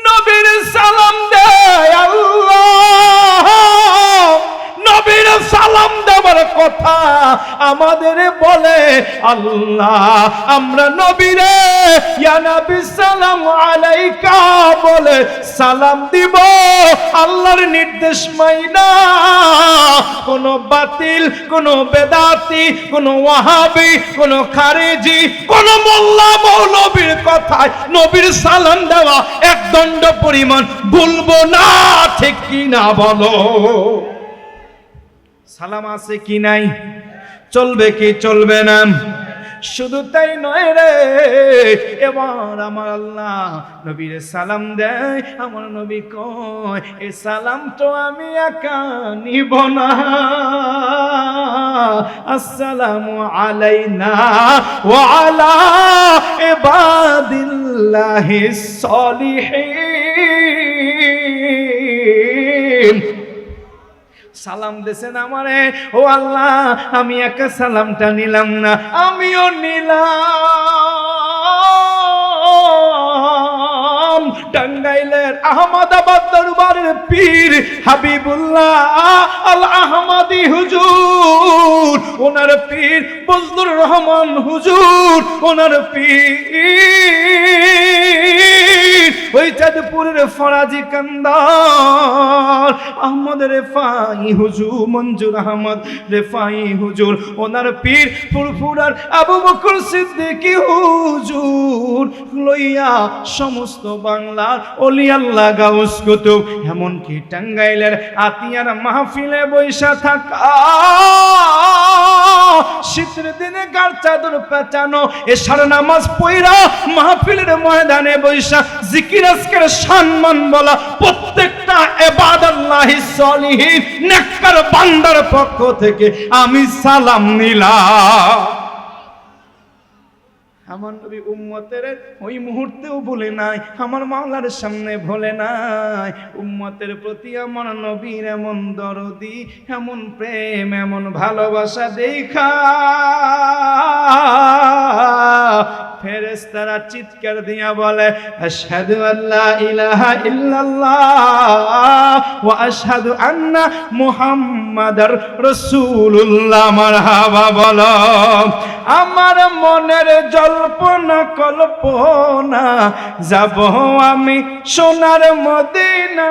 নবীর সালাম দেয় আল্লাহ, নবীর সালাম দেওয়ার কথা আমাদের বলে আল্লাহ। আমরা নবীরে ইয়া নবী সালাম আলাইকা বলে সালাম দিব আল্লাহর নির্দেশ মাইনা। কোন বাতিল, কোন বেদাতি, কোন ওয়াহাবি, কোন খারেজি, কোন মোল্লা মৌলবীর কথায় নবীর সালাম দেওয়া এক দণ্ড পরিমাণ ভুলবো না, ঠিক কি না বলো? সালাম আছে কি নাই? চলবে কি চলবে না? শুধু তাই নয় রে, এবার আমার আল্লাহ নবীর সালাম দেয়। আমার নবী কয়, এ সালাম তো আমি একা নিব না। আসসালামু আলাইনা ওয়া আলা ইবাদিল্লাহিস সলিহিন। সালাম দেন আমারে, ও আল্লাহ আমি একা সালামটা নিলাম না, আমিও নিলাম টাঙ্গাইলের আহমদাবাদ দরবারের পীর হাবিবুল্লাহ আল আহমদি হুজুর, ওনার পীর ফজলুর রহমান হুজুর, ওনার পীর ওই চাঁদপুরের ফরাজি কান্দার আহমদ রেফাই হুজুর, মঞ্জুর আহমদ রেফাই হুজুর, ওনার পীর ফুরফুরার আবু বকর সিদ্দিকী হুজুর লইয়া সমস্ত বাংলার ওলি আল্লাহ গাউস কুতুব, এমনকি টাঙ্গাইলের আতিয়ার মাহফিলে বৈশা থাকা, শীতের দিনে গার চাদর পেঁচানো, এশার নামাজ পইরা মাহফিলের ময়দানে বৈশা জিকির আজকের সম্মান বলা, প্রত্যেকটা ইবাদাতুল্লাহিস সলিহিন নেককার বান্দার পক্ষ থেকে আমি সালাম নিলাম। আমার নবী উম্মতের ওই মুহূর্তেও ভুলে নাই, আমার মাওলার সামনে ভুলে নাই। উম্মতের প্রতি আমার নবীর এমন দরদি, এমন প্রেম, এমন ভালোবাসা দেখা ফেরেশতা ফেরেশতারা চিৎকার দিয়া বলে আশহাদু আল্লা ইলাহা ইল্লাল্লাহ ওয়া আশহাদু আন্না মুহাম্মাদার রাসূলুল্লাহ। মারহাবা বলো। আমার মনের জল্পনা কল্পনা যাব আমি সোনার মদিনা।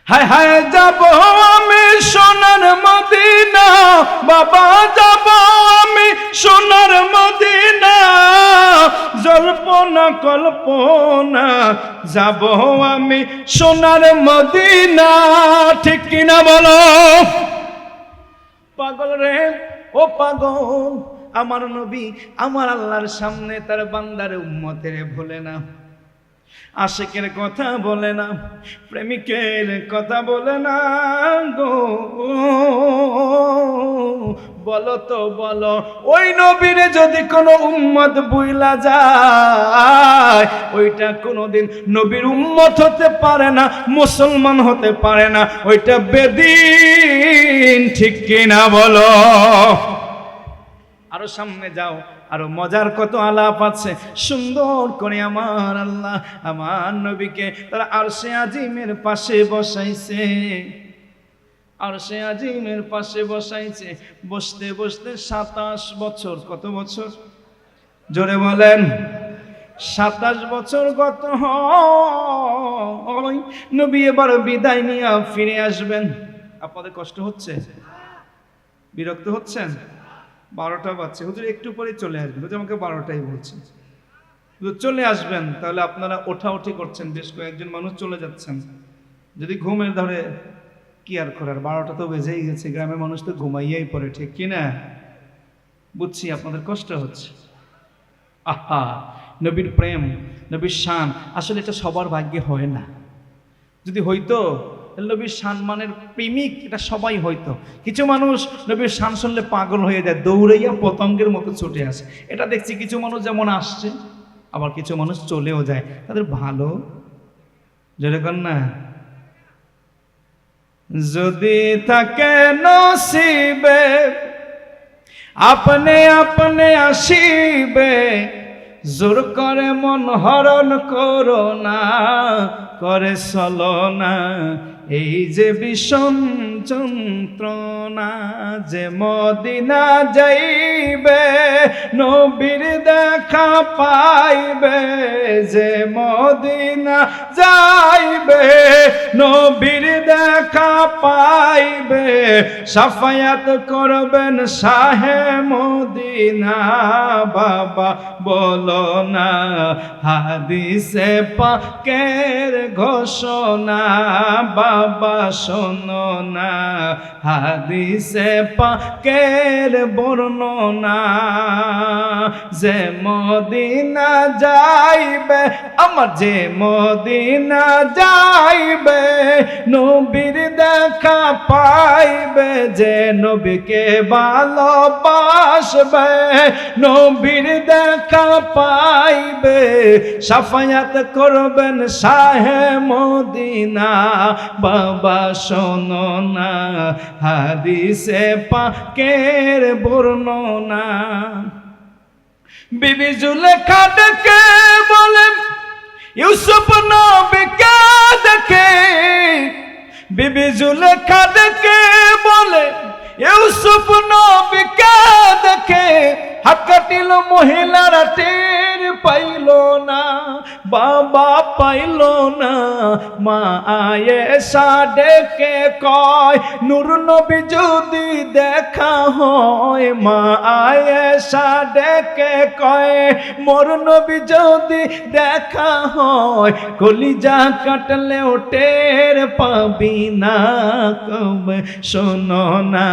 হায় হায় যাব আমি সোনার মদিনা, বাবা যাব আমি সোনার মদিনা। জল্পনা কল্পনা যাব আমি সোনার মদিনা। ঠিক কিনা বলো? পাগল রে ও পাগল, আমার নবী আমার আল্লাহর সামনে তার বান্দার উম্মতের ভুলে না, আশিকের কথা বলে না, প্রেমিকের কথা বলে না গো। বলো তো বলো, ওই নবীরে যদি কোনো উম্মত বুইলা যায়, ওইটা কোনোদিন নবীর উম্মত হতে পারে না, মুসলমান হতে পারে না, ওইটা বেদিন। ঠিক কিনা বলো? আরো সামনে যাও, আরো মজার কত আলাপ আছে। সুন্দর করে আমার আল্লাহ আমার নবীকে তার আরশে আজিমের পাশে বসাইছে, আরশে আজিমের পাশে বসাইছে। বসতে বসতে 27 বছর, কত বছর জোরে বলেন? 27 বছর গত হয়। নবী এবার বিদায় নিয়ে ফিরে আসবেন। আপনাদের কষ্ট হচ্ছে? বিরক্ত হচ্ছেন? 12টা বাজছে, হুজুর একটু পরে চলে আসবেন। হুজুর আমাকে 12টাই বলছে। হুজুর চলে আসবেন, তাহলে আপনারা ওঠাউঠি করছেন, বেশ কয়েকজন মানুষ চলে যাচ্ছেন। যদি ঘুমের ধরে কি আর করার, 12টা তো বেজেই গেছে, গ্রামের মানুষ তো ঘুমাইয়াই পড়ে। ঠিক কিনা? বুঝছি আপনাদের কষ্ট হচ্ছে। আহা, নবীর প্রেম, নবীর শান, আসলে এটা সবার ভাগ্যে হয় না। যদি হইতো নবীর সম্মানের প্রেমিক এটা সবাই হয়তো। কিছু মানুষ নবীর শান শুনলে পাগল হয়ে যায়, দৌড়াইয়া পতঙ্গের মতো ছুটে আসে। এটা দেখছি কিছু মানুষ যেমন আসছে, আবার কিছু মানুষ চলেও যায়। তাদের ভালো যেরকম না, যদি থাকে নসিবে আপনে আপনে আসিবে, জোর করে মন হরণ করো না, করে চলো না এই যে বিষম যন্ত্রণা। যে মদিনা যাইবে নবীর দেখা পাইবে, যে মদিনা যাইবে নবীর দেখা পাইবে, সাফায়াত করবেন শাহে মদিনা। বাবা বলো না হাদিসে পাকের ঘোষণা, বাবা শোনো না হাদিসে পাকের বর্ণনা। যে মদিনা যাইবে আমার, যে মদিনা যাইবে নবীর দেখা পাইবে, যে নবীকে ভালোবাসবে নবীর দেখা পাইবে, সাফায়াত করবেন শাহে মদিনা। বাবা শোনো না হাদিসে পাকের বর্ণনা। বিবি জুলেখা ডেকে বলে ইউসুফ নবীকে দেখে, বিবি জুলেখা ডেকে বলে ইউসুফ নবীকে দেখে, হাত কাটিল মহিলারা টের পাইল না, বাবা পাইল না। মা আয়েশা ডেকে কয় নূর নবী যদি দেখা হয়, মা আয়েশা ডেকে কয় মোর নবী যদি দেখা হয়, কলিজা কাটলেও টের পাবি না। কবে শোনো না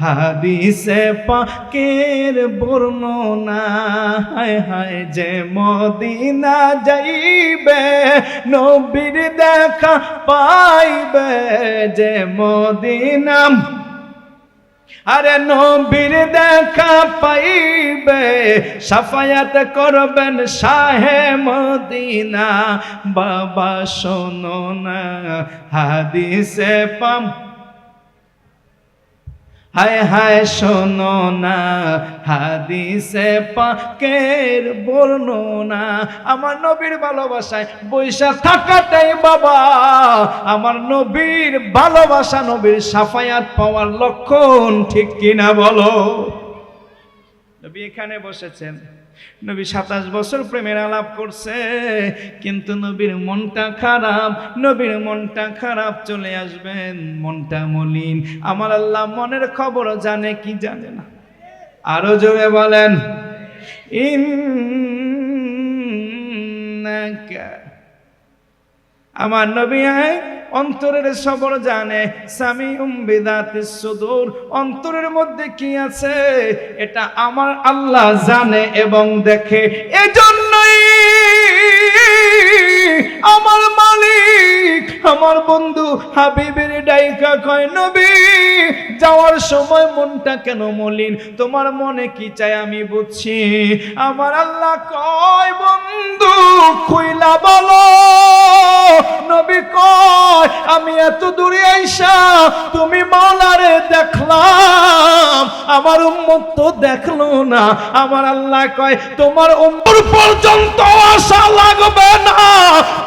হাদিসে পাকের বর্ণনা। হায় হায় যে মদিনা যাইবে নবীর দেখা পাইবে, যে মদিনা আরে নবীর দেখা পাইবে, সাফায়াত করবেন শাহে মদিনা। বাবা শোনো না হাদিসে পাম হায় হায় শোনো না হাদিসে পাকের বর্ণনা। আমার নবীর ভালোবাসায় বৈশা থাকাটাই বাবা আমার নবীর ভালোবাসা, নবীর সাফায়াত পাওয়ার লক্ষণ, ঠিক কিনা বলো? নবী এখানে বসেছেন, নবী 27 বছর প্রেমের আলাপ করছে, কিন্তু নবীর মনটা খারাপ, নবীর মনটা খারাপ, চলে আসবেন মনটা মলিন। আমার আল্লাহ মনের খবর জানে কি জানে না? আরো জোরে বলেন ইন্নাকা। আমার নবী অন্তরের খবর জানে, সামিউম বিদাতিস সুদূর, অন্তরের মধ্যে কি আছে এটা আমার আল্লাহ জানে এবং দেখে। এজন্যই আমার মালিক আমার বন্ধু হাবিবের ডাইকা কয়, নবী যাওয়ার সময় মনটা কেন মলিন, তোমার মনে কি চাই আমি বুঝছি। আমার আল্লাহ কয়, বন্ধু খুইলা বলো। নবী কয়, আমি এত দূরে আইসা তুমি মাওলারে দেখলাম, আমার উম্মত তো দেখলো না। আমার আল্লাহ কয়, তোমার উম্মত পর্যন্ত আসা লাগবে না,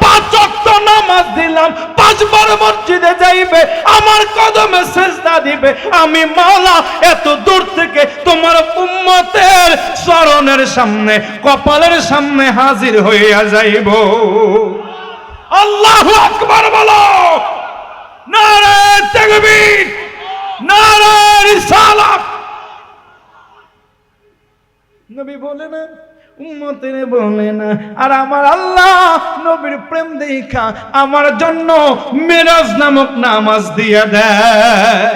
5 ওয়াক্ত নামাজ দিলাম, 5 বার মসজিদে যাইবে, আমার কদমে সিজদা দিবে, আমি মাওলা এত দূর থেকে তোমার উম্মতের চরণের সামনে, কপালের সামনে হাজির হইয়া যাইব। আল্লাহু আকবার বলো, নারে তাকবীর, নারে রিসালাত। নবী বলে না, উম্মতের বলে না। আর আমার আল্লাহ নবীর প্রেম দেখা আমার জন্য মেরাজ নামক নামাজ দিয়া দেয়।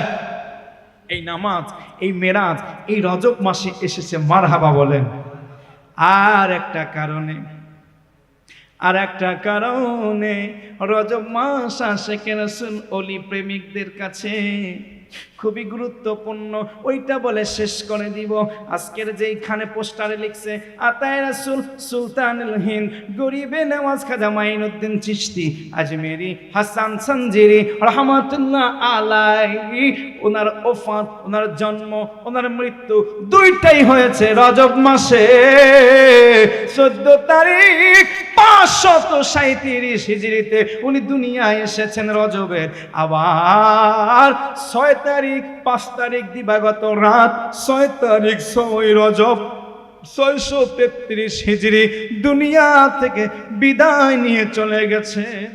এই নামাজ, এই মেরাজ এই রজব মাসে এসেছে, মারহাবা বলেন। আর একটা কারণে রজব মাস আশিকে রাসূল ওলি প্রেমিকদের কাছে খুবই গুরুত্বপূর্ণ। ওইটা বলে শেষ করে দিব। আজকের যেইখানে পোস্টারে লিখছে আতায়ে রাসূল সুলতানুল হিন্দ গরিবে নওয়াজ খাজা মাইনুদ্দিন চিশতি আজমেরি হাসান সঞ্জিরি রহমাতুল্লাহ আলাইহি, ওনার ওফাত, ওনার জন্ম, ওনার মৃত্যু দুইটাই হয়েছে রজব মাসে। 14 তারিখ 537 হিজরিতে উনি দুনিয়ায় এসেছেন রজবের। আবার 6 তারিখ 5 তারিখ দিবাগত রাত, 6 তারিখ 6 রজব 633 হিজরি দুনিয়া থেকে বিদায় নিয়ে চলে গেছেন।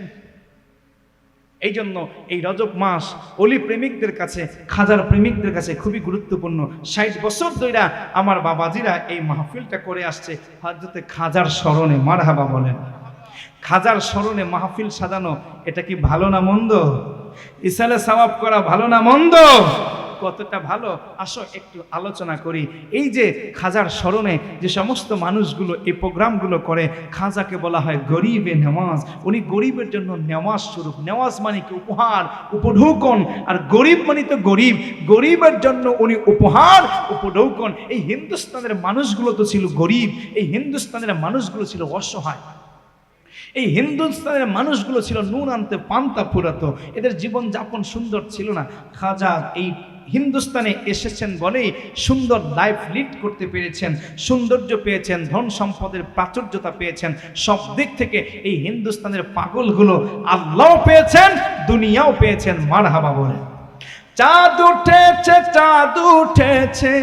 এই জন্য এই রজব মাস অলি প্রেমিকদের কাছে, খাজার প্রেমিকদের কাছে খুবই গুরুত্বপূর্ণ। 60 বছর ধরে আমার বাবাজিরা এই মাহফিলটা করে আসছে হযরতে খাজার স্মরণে, মারহাবা বলেন। খাজার স্মরণে মাহফিল সাজানো এটা কি ভালো না মন্দ? ইসালে সওয়াব করা ভালো না মন্দ? কতটা ভালো, আসো একটু আলোচনা করি। এই যে খাজার স্মরণে যে সমস্ত মানুষগুলো এই প্রোগ্রামগুলো করে, খাজাকে বলা হয় গরিবে নেওয়াজ। উনি গরিবের জন্য নেওয়াজ স্বরূপ। নেওয়াজ মানে কি? উপহার, উপঢৌকন। আর গরিব মানে তো গরিব, গরিবের জন্য উনি উপহার, উপঢৌকন। এই হিন্দুস্তানের মানুষগুলো তো ছিল গরিব, এই হিন্দুস্তানের মানুষগুলো ছিল অসহায়, এই হিন্দুস্তানের মানুষগুলো ছিল নুন আনতে পান্তা ফুরাতো, এদের জীবন যাপন সুন্দর ছিল না। খাজা এই হিন্দুস্তানে এসেছেন বলেই সুন্দর লাইফ লিড করতে পেরেছেন, সৌন্দর্য পেয়েছেন, ধন সম্পদের প্রাচুর্যতা পেয়েছেন। সব দিক থেকে এই হিন্দুস্তানের পাগলগুলো আল্লাহও পেয়েছেন, দুনিয়াও পেয়েছেন, মারহাবা বলে। চাঁদ উঠেছে, চাঁদ উঠেছে,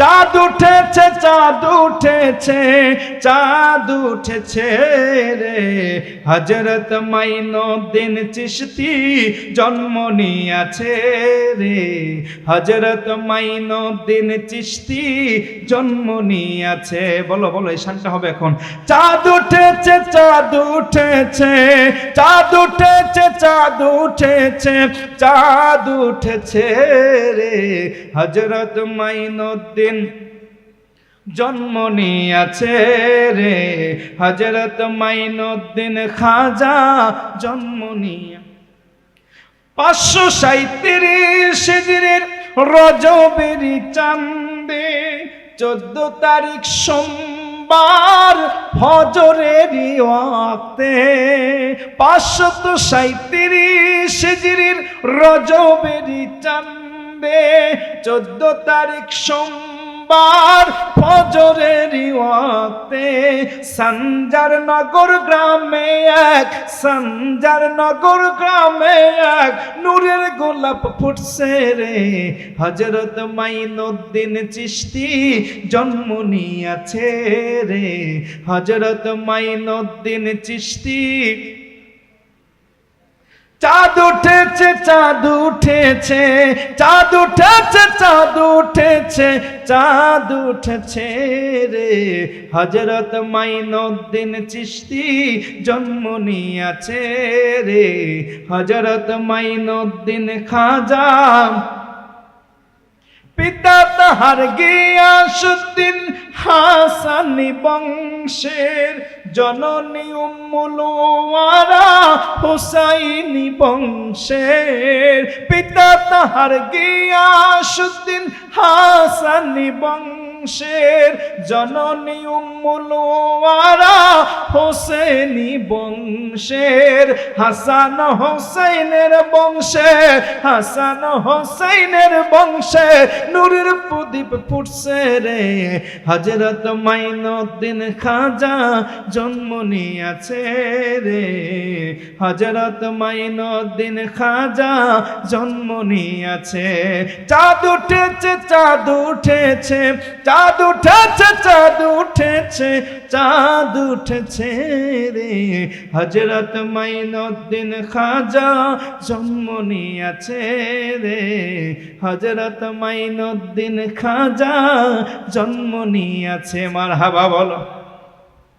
চাঁদ উঠেছে, চাঁদ উঠেছে, চাঁদ উঠেছে রে, হযরত মাইনুদ্দিন চিশতি জন্ম নিয়েছে রে, হযরত মাইনুদ্দিন চিশতি জন্ম নিয়েছে। বলো বলো, এই শানটা হবে এখন। চাঁদ উঠেছে, চাঁদ উঠেছে, চাঁদ উঠেছে, চাঁদ উঠেছে, চাঁদ উঠেছে রে, হযরত মাইনুদ্দিন জন্ম নিয়েছে রে, হযরত মাইনুদ্দিন খাজা জন্ম নিয়ে 537 হিজরির রজবের চাঁদে 14 তারিখ সোমবার ফজরের ওয়াক্তে 537 হিজরির রজবের চাঁদে কান্দে 14 তারিখ সোমবার ফজরের ওয়াক্তে সঞ্জারনগর গ্রামে এক নূরের গোলাপ ফুটছে রে হযরত মাইনুদ্দিন চিশতি জন্ম নিয়েছে রে হযরত মাইনুদ্দিন চিশতি চাঁদ উঠেছে চাঁদ উঠেছে চাঁদ উঠেছে চাঁদ উঠেছে চাঁদ উঠেছে রে হযরত মাইনুদ্দিন চিশতি জন্ম নিয়েছে রে হযরত মাইনুদ্দিন খাজা পিতা তাহার গিয়াসউদ্দিন হাসানি বংশের জননী উম্মুল ওয়ারা হুসাইনি বংশের পিতা তাহার গিয়াসউদ্দিন হাসানি বংশের জননী উম্মুল ওয়ারা হুসাইনি বংশের হাসান হুসাইনের বংশে হাসান হুসাইনের বংশে নূরের প্রদীপ ফুটছে রে হযরত মাইনুদ্দিন খাজা জন্ম নিয়েছে রে হযরত মাইনুদ্দিন খাজা জন্ম নিয়েছে চাঁদ উঠেছে চাঁদ উঠেছে চাঁদ উঠেছে চাঁদ উঠেছে চাঁদ উঠেছে রে হযরত মাইনুদ্দিন খাজা জন্ম নিয়েছে রে হযরত মাইনুদ্দিন খাজা জন্ম নিয়েছে মারহাবা বলো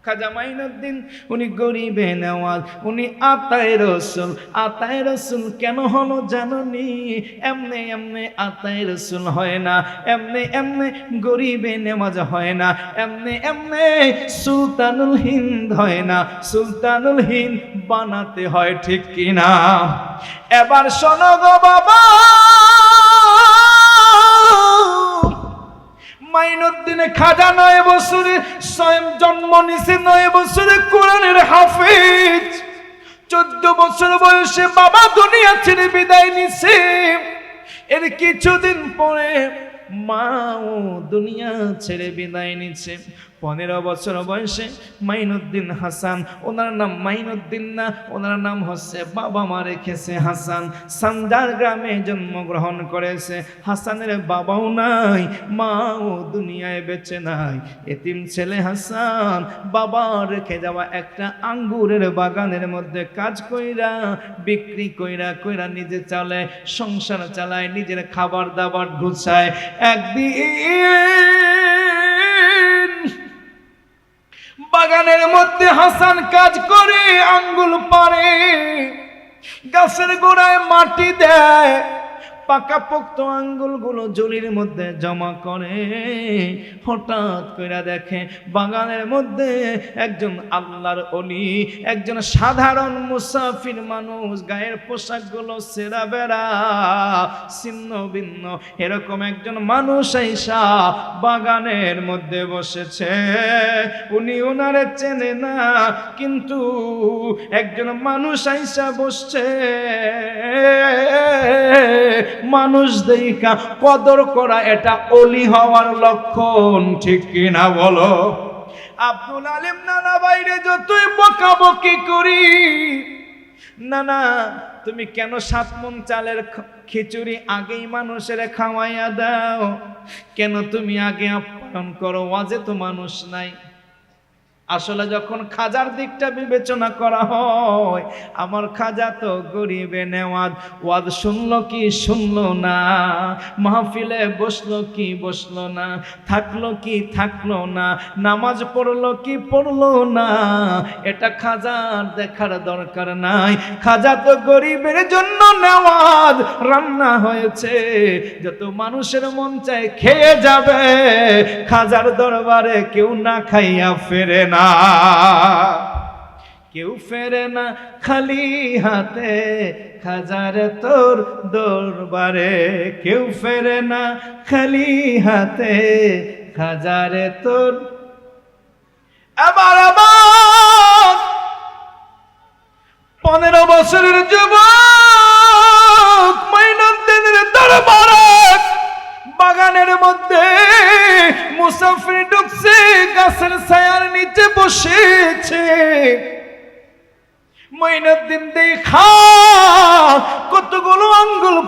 খাজা মাইনুদ্দিন উনি গরিবে নেওয়াজ উনি আতায়ে রসুল কেন হলো জানোনি এমনে এমনে আতায়ে রসুল হয় না এমনে এমনে গরিবে নেওয়াজ হয় না এমনে এমনে সুলতানুল হিন্দ হয় না সুলতানুল হিন্দ বানাতে হয় ঠিক কিনা এবার শোনো গো বাবা মাইনুদ্দিন খাজা 9 বছরে স্বয়ং জন্ম নিছে 9 বছরে কোরআনের হাফেজ 14 বছর বয়সে বাবা দুনিয়া ছেড়ে বিদায় নিছে এর কিছুদিন পরে মাও দুনিয়া ছেড়ে বিদায় নিছে 15 বছর বয়সে মাইনুদ্দিন হাসান ওনার নাম মাইনুদ্দিন না ওনার নাম হচ্ছে বাবা মা রেখেছে হাসান সঞ্জার গ্রামে জন্মগ্রহণ করেছে হাসানের বাবাও নাই মাও দুনিয়ায় বেঁচে নাই এতিম ছেলে হাসান বাবা রেখে যাওয়া একটা আঙ্গুরের বাগানের মধ্যে কাজ কইরা বিক্রি কইরা নিজে চলে সংসার চালায় নিজের খাবার দাবার গুছায় একদিন বাগানের মধ্যে হাসান কাজ করে আঙ্গুল পারে গাছের গোড়ায় মাটি দেয় পাকাপোক্ত আঙ্গুলগুলো জলির মধ্যে জমা করে হঠাৎ করে দেখে বাগানের মধ্যে একজন আল্লাহর ওলি একজন সাধারণ মুসাফির মানুষ গায়ের পোশাকগুলো ছেঁড়া বেড়া ছিন্ন ভিন্ন এরকম একজন মানুষ আইসা বাগানের মধ্যে বসেছে উনি ওনারে চেনে না কিন্তু একজন মানুষ আইসা বসছে মানুষ দেখা কদর করা এটা ওলি হওয়ার লক্ষণ ঠিক কিনা বলো আব্দুল আলিম নানা বাইরে যতই বকাবকি করি নানা তুমি কেন 7 মণ চালের খিচুড়ি আগেই মানুষের খাওয়াইয়া দাও কেন তুমি আগে আপ্যায়ন করো ওয়াজে তো মানুষ নাই আসলে যখন খাজার দিকটা বিবেচনা করা হয় আমার খাজা তো গরিবে নেওয়াজ ওয়াজ শুনলো কি শুনলো না মাহফিলে বসলো কি বসলো না থাকলো কি থাকলো না নামাজ পড়লো কি পড়লো না এটা খাজার দেখার দরকার নাই খাজা তো গরিবের জন্য নেওয়াজ রান্না হয়েছে যত মানুষের মন চায় খেয়ে যাবে খাজার দরবারে কেউ না খাইয়া ফেরে না কেউ ফেরে না খালি হাতে খাজার তোর দরবারে কেউ ফেরে না খালি হাতে খাজারে তোর আবার 15 বছরের যুবক মাইনুদ্দিনের দরবারে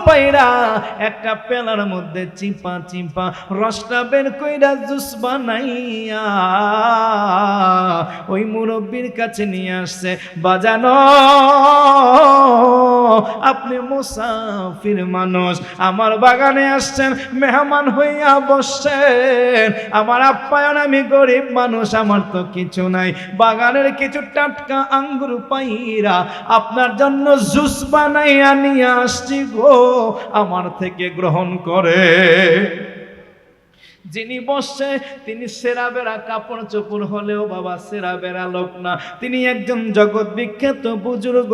পাইরা একটা পেলার মধ্যে চিপা চিপা রসটা বের কইরা জুস বানাইয়া ওই মুরব্বির কাছে নিয়ে আসছে। বাজানো, আপনি মুসাফির মানুষ, আমার বাগানে আসছেন, মেহমান হইয়া বসছেন, আমার আপ্যায়ন, আমি গরিব মানুষ, আমার তো কিছু নাই, বাগানের কিছু টাটকা আঙ্গুর পাইরা আপনার জন্য জুস বানাইয়া নিয়ে আসছি গো, আমার থেকে গ্রহণ করে। যিনি বসছে তিনি সেরা বেড়া কাপড় চোপড় হলেও বাবা সেরা বেড়া লোক না, তিনি একজন জগৎ বিখ্যাত বুজুর্গ।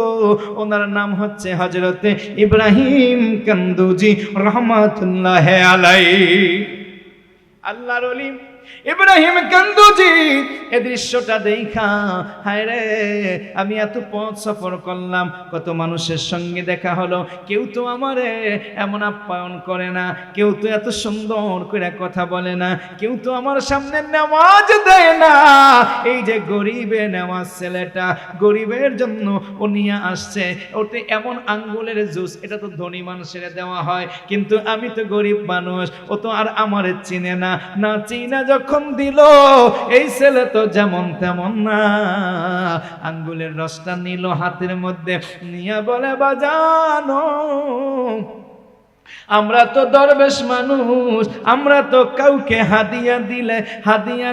ওনার নাম হচ্ছে হযরতে ইব্রাহিম কান্দুজি রহমাতুল্লাহি আলাইহি। আল্লাহর ওলি ইব্রাহিম কান্দুজি এই দৃশ্যটা দেখা হায় রে, আমি এত পথ সফর করলাম, কত মানুষের সঙ্গে দেখা হলো, কেউ তো আমারে এমন আপ্যায়ন করে না, কেউ তো এত সুন্দর করে কথা বলে না, কেউ তো আমার সামনে নামাজ দেয় না। এই যে গরিবে নামাজ ছেলেটা, গরিবের জন্য ও নিয়ে আসছে, ওতে এমন আঙ্গুলের জুস, এটা তো ধনী মানুষের দেওয়া হয়, কিন্তু আমি তো গরিব মানুষ, ও তো আর আমারে চিনে না, না চিনা যখন দিল, এই ছেলে তো যেমন তেমন না। আঙ্গুলের রসটা নিল হাতের মধ্যে নিয়ে বলে, বাজানো, আমরা তো দরবেশ মানুষ, আমরা তো কাউকে হাদিয়া দিলে হাদিয়া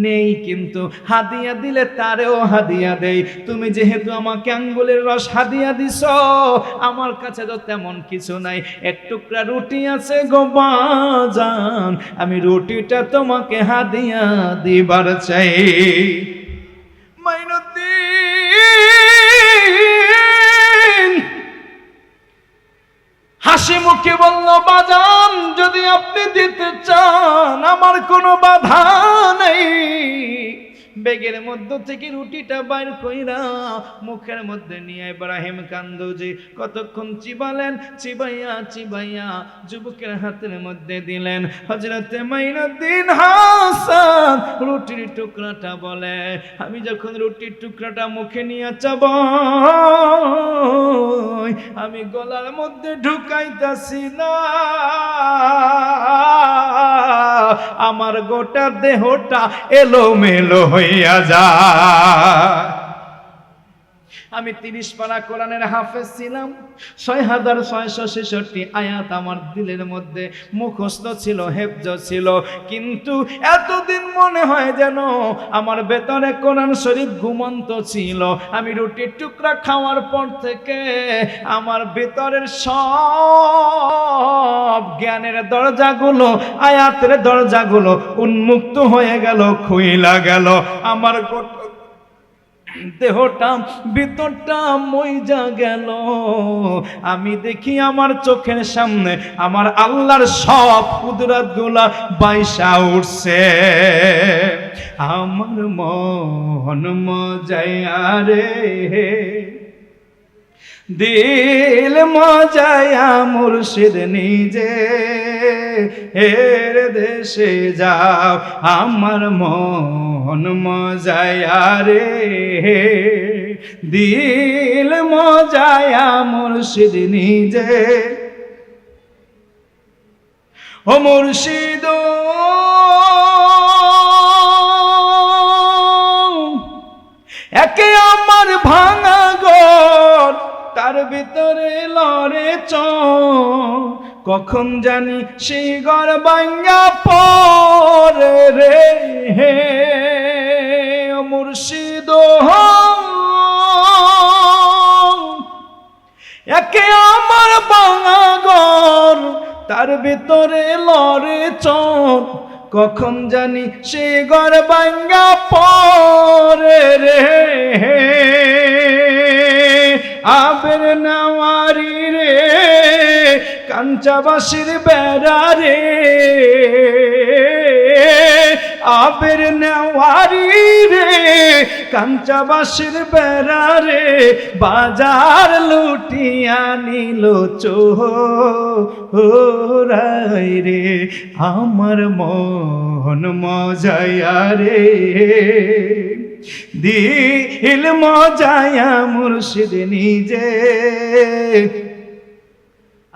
নেই, কিন্তু হাদিয়া দিলে তারেও হাদিয়া দেই। তুমি যেহেতু আমাকে আঙ্গুলের রস হাদিয়া দিছ, আমার কাছে তো তেমন কিছু নাই, এক টুকরা রুটি আছে গো বাজান, আমি রুটিটা তোমাকে হাদিয়া দিবার চাই। মাইনুদ্দিন হাসি মুখে বলল, বাজান যদি আপনি দিতে চান আমার কোনো বাধা নেই। বেগের মধ্য থেকে রুটিটা বাইর কইরা মুখের মধ্যে নিয়ে ইব্রাহিম কান্দুজি কতক্ষণ চিবালেন, চিবাইয়া চিবাইয়া যুবকের হাতের মধ্যে দিলেন। হযরতে মাইনুদ্দিন হাসান রুটির টুকরাটা বলে, আমি যখন রুটির টুকরাটা মুখে নিয়ে চাবাই, আমি গলার মধ্যে ঢুকাইতাছি না, আমার গোটা দেহটা এলোমেলো হইয়া যায়। আমি 30 পারা কোরআনের হাফেজ ছিলাম, 6666 আয়াত আমার দিলের মধ্যে মুখস্থ ছিল, হেফজ ছিল, কিন্তু এতদিন মনে হয় যেন আমার ভেতরে কোরআন শরীফ ঘুমন্ত ছিল। আমি রুটির টুকরা খাওয়ার পর থেকে আমার ভেতরের সব জ্ঞানের দরজাগুলো, আয়াতের দরজাগুলো উন্মুক্ত হয়ে গেল, খুইলা গেল, আমার দেহটা ভিতরটা মইজা গেল। আমি দেখি আমার চোখের সামনে আমার আল্লাহর সব কুদরত গুলা বাইসা উঠছে। আমার মন মজায়া রে, দিল মজায়া মুর্শিদ নিজে এর দেশে যাও, আমার মন মজায়া রে, দিল মজায়া মুর্শিদ নিজে। ও মুর্শিদ একে আমার ভাঙা ঘর, তার ভিতরে লড়ে চোর, কখন জানি সেই ঘর ভাঙা পড়ে রে। ও মুর্শিদ একে আমার ভাঙা ঘর, তার ভিতরে লড়ে চোর, কখন জানি সে ঘর ভাঙা পড়ে রে। আবের নাওয়ারি রে, কাঞ্চাবাসীর বেড়া রে, আবের নেওয়ারি রে, কাঞ্চাবাসীর বেড়া রে, বাজার লুটিয়া নিল চোরাই রে, আমার মন মজায়া রে, দিল মজায়া মুর্শিদ নিজে।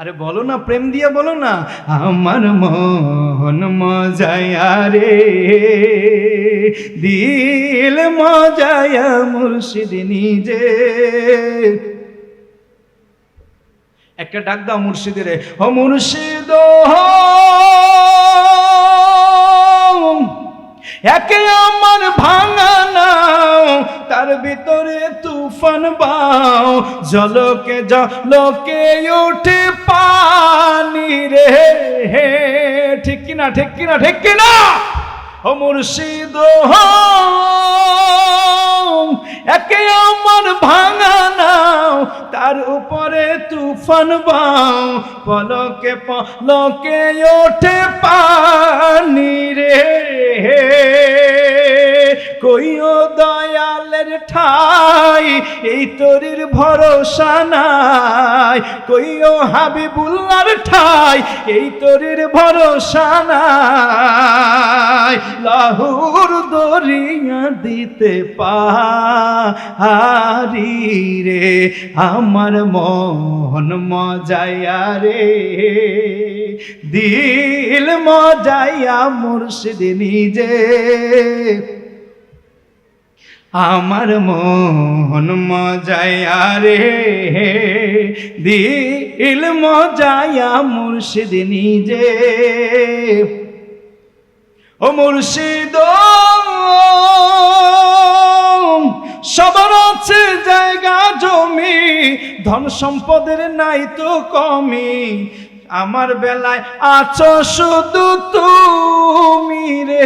আরে বলো না, প্রেম দিয়ে বলো না, আমার মন মজায়া রে, দিল মজায়া মুর্শিদ নিজে। একটা ডাক দাও মুর্শিদের, ও মুর্শিদ একে আমার ভাঙা নাও, তার ভিতরে তুফান বাও, জলকে জলকে উঠে পানি রে। ঠিক কিনা, ঠিক কিনা, ঠিক কিনা? ও মুর্শিদ একে আমার ভাঙা নাও, তার উপরে তুফান বাও, পলকে পলকে ওঠে পানি রে। কইও দয়ালের ঠাই, এই তরির ভরসা নাই, কইও হাবিবুল্লাহর ঠাই, এই তরির ভরসা নাই। লাহুর দরিয়া দিতে পারি রে, আমার মন মজায়া রে, দিল মজায়া মুর্শিদ নিজে। আমার মন মজায়া রে, দিল মজায়া মুর্শিদ নিজে। ও মুর্শিদ সবার আছে জায়গা জমি, ধন সম্পদের নাই তো কমি, আমার বেলায় আছো শুধু তুমি রে।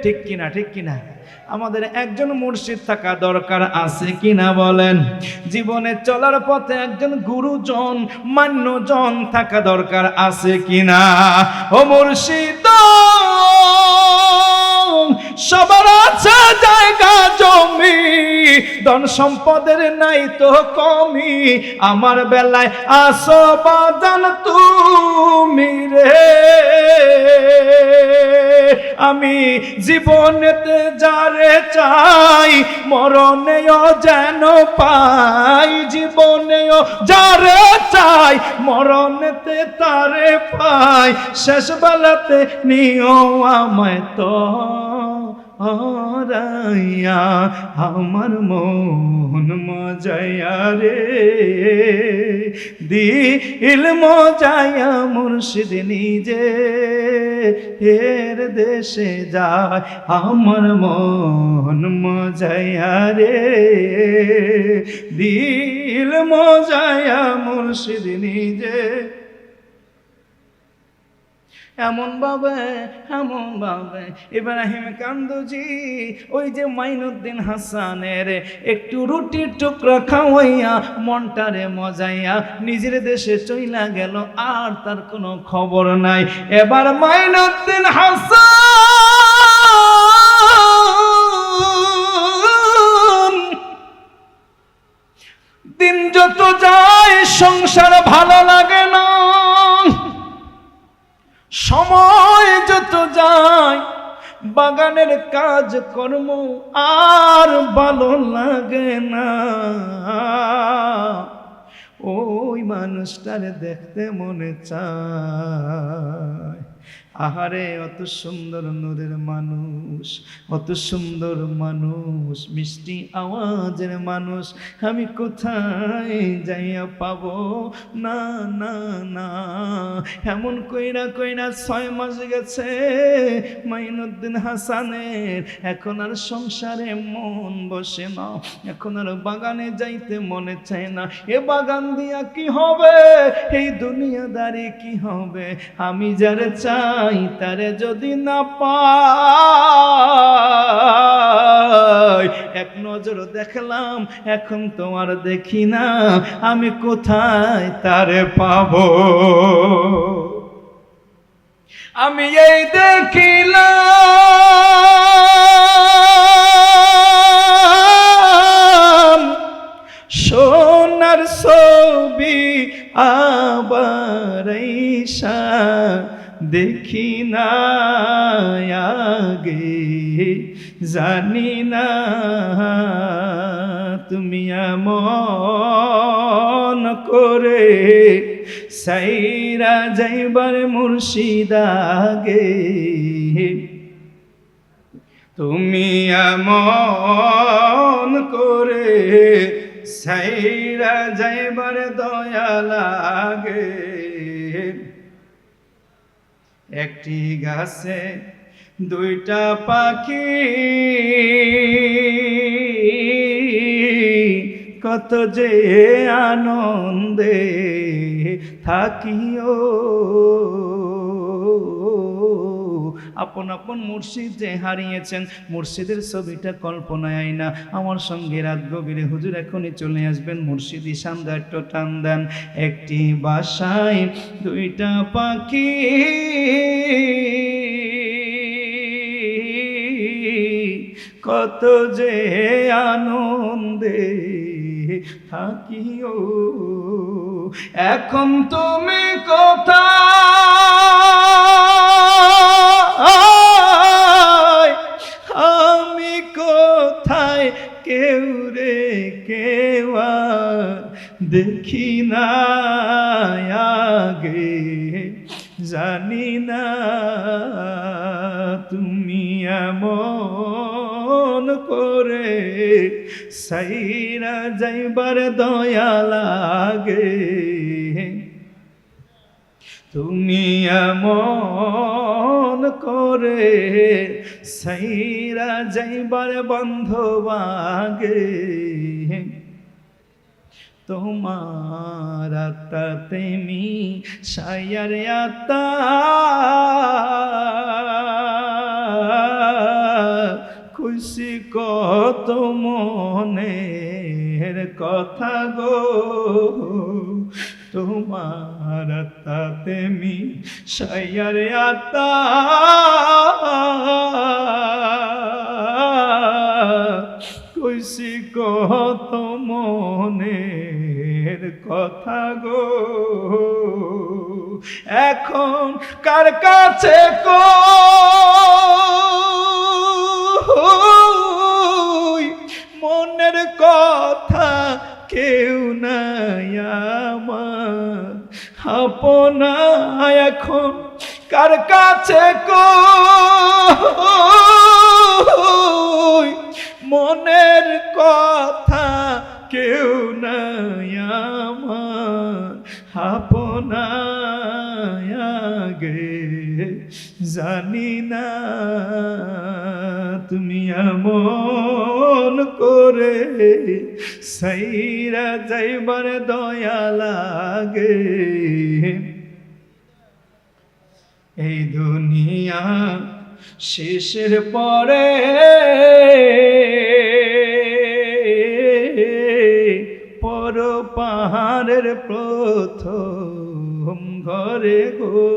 ঠিক কিনা, ঠিক কিনা? আমাদের একজন মুর্শিদ থাকা দরকার, আছে কিনা বলেন? জীবনে চলার পথে একজন গুরুজন মান্যজন থাকা দরকার, আছে কিনা? ও মুর্শিদ সবার আছে জায়গা জমি, ধন সম্পদের নাই তো কমি, আমার বেলায় আসো বাজান তুমি রে। আমি জীবনেতে যারে চাই, মরণেও যেন পাই, জীবনেও যারে চাই, মরণেতে তারে পাই, শেষ বেলাতে নিও আমায় তো রাইয়া। আমার মন মজায়া রে, দিল মজায়া মুর্শিদ নিজে। এর দেশে যায় আমার মন মজায়া রে, দিল মজায়া মুর্শিদ নিজে। এমন ভাবে ইব্রাহিম কান্দুজি ওই যে মাইনুদ্দিন হাসানের একটু রুটির টুকরা খাওয়াইয়া মনটারে মজাইয়া নিজের দেশে চইলা গেল, আর তার কোনো খবর নাই। এবার মাইনুদ্দিন হাসান দিন যত যায় সংসার ভালো লাগে না, সময় যত যায় বাগানের কাজ কর্ম আর ভালো লাগে না। ওই মানুষটারে দেখতে মনে চায়, আহারে অত সুন্দর নূরের মানুষ, অত সুন্দর মানুষ, মিষ্টি আওয়াজের মানুষ, আমি কোথায় যাইয়া পাবো? না না না, এমন কইরা কইরা 6 মাস গেছে মাইনুদ্দিন হাসানের, এখন আর সংসারে মন বসে না, এখন আর বাগানে যাইতে মনে চায় না। এ বাগান দিয়া কি হবে, এই দুনিয়াদারি কি হবে? আমি যারে চাই তারে যদি না পাই, এক নজর দেখলাম এখন তোমার দেখি না, আমি কোথায় তারে পাবো? আমি এই দেখিলাম সোনার ছবি আবার দেখি না আগে, জানি না তুমি এমন করে সাইরা যাইবার মুর্শিদ আগে, তুমি এমন করে সাইরা যাইবার দয়া লাগে। একটি গাছে দুইটা পাখি, কত যে আনন্দে থাকিও। আপন আপন মুর্শিদ যে হারিয়েছেন, মুর্শিদের ছবিটা কল্পনায় আইনা আমার সঙ্গে রাত গভীরে হুজুর এখনই চলে আসবেন। মুর্শিদি সান্দা একটু টান দেন। একটি বাসায় দুইটা পাখি, কত যে আনন্দে থাকিও। এখন তুমি কোথায়, আমি কোথায়, কেউ রে কেউ আর দেখি না আগে, জানি না তুমি এমন করে সাইরা যাইবার দয়া লাগে। তুমি এমন করে সাইরা যাইবার বান্ধব আগে, তোমার আত্মা তেমি সায়ার আত্মা, খুশি কত মনের কথা গো, তোমার আত্মা তেমি সায়ার আত্মা, খুশি কত মনের কথা গো। এখন কার কাছে কই মনের কথা, কেউ নাই আমার আপনা। এখন কার কাছে কই মনের কথা, কেউ নাই আমার আপনা আগে, জানি না তুমি এমন করে সাইরা যাইবার দয়া লাগে। এই দুনিয়া শেষের পরে পর পাহাড়ের প্রথম ঘরে গো,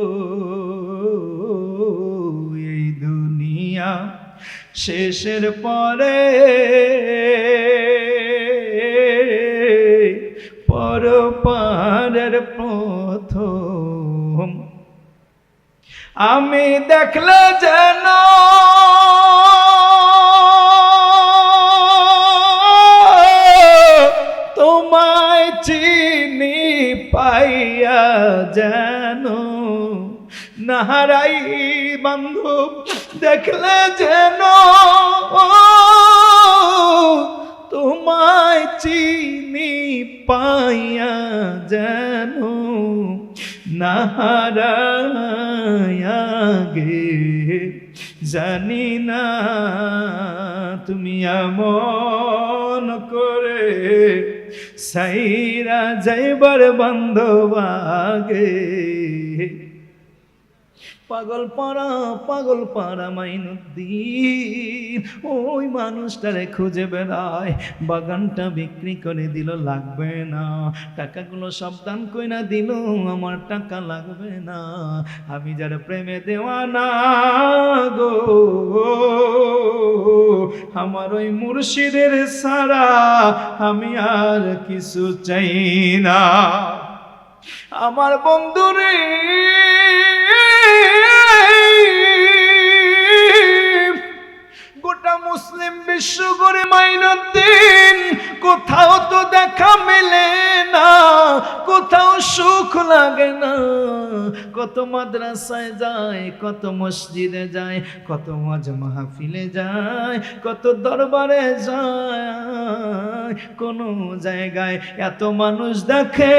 এই দুনিয়া শেষের পরে পর পাহাড়ের প্রথম, আমি দেখলে যেন তোমায় চিনি পাইয়া যেন নাহারাই বান্ধব, দেখলে যেন তোমায় চিনি পাইয়া যেন নাহারায়া গে, জানি না তুমি এমন করে সাইরা যাইবার বান্ধব আগে। পাগল পাড়া মাইনুদ্দিন ওই মানুষটারে খুঁজে বেড়ায়, বাগানটা বিক্রি করে দিল, লাগবে না, টাকাগুলো সব দান কইরা দিল, আমার টাকা লাগবে না, আমি যার প্রেমে দেওয়ানা গো, আমার ওই মুর্শিদের সারা আমি আর কিছু চাই না। আমার বন্ধুরে গোটা গোটা মুসলিম বিশ্ব করে মাইনুদ্দিন কোথাও তো দেখা মেলে না, কোথাও সুখ লাগে না। কত মাদ্রাসায় যায়, কত মসজিদে যায়, কত ওয়াজ মাহফিলে যায়, কত দরবারে যায়, কোন জায়গায় এত মানুষ দেখে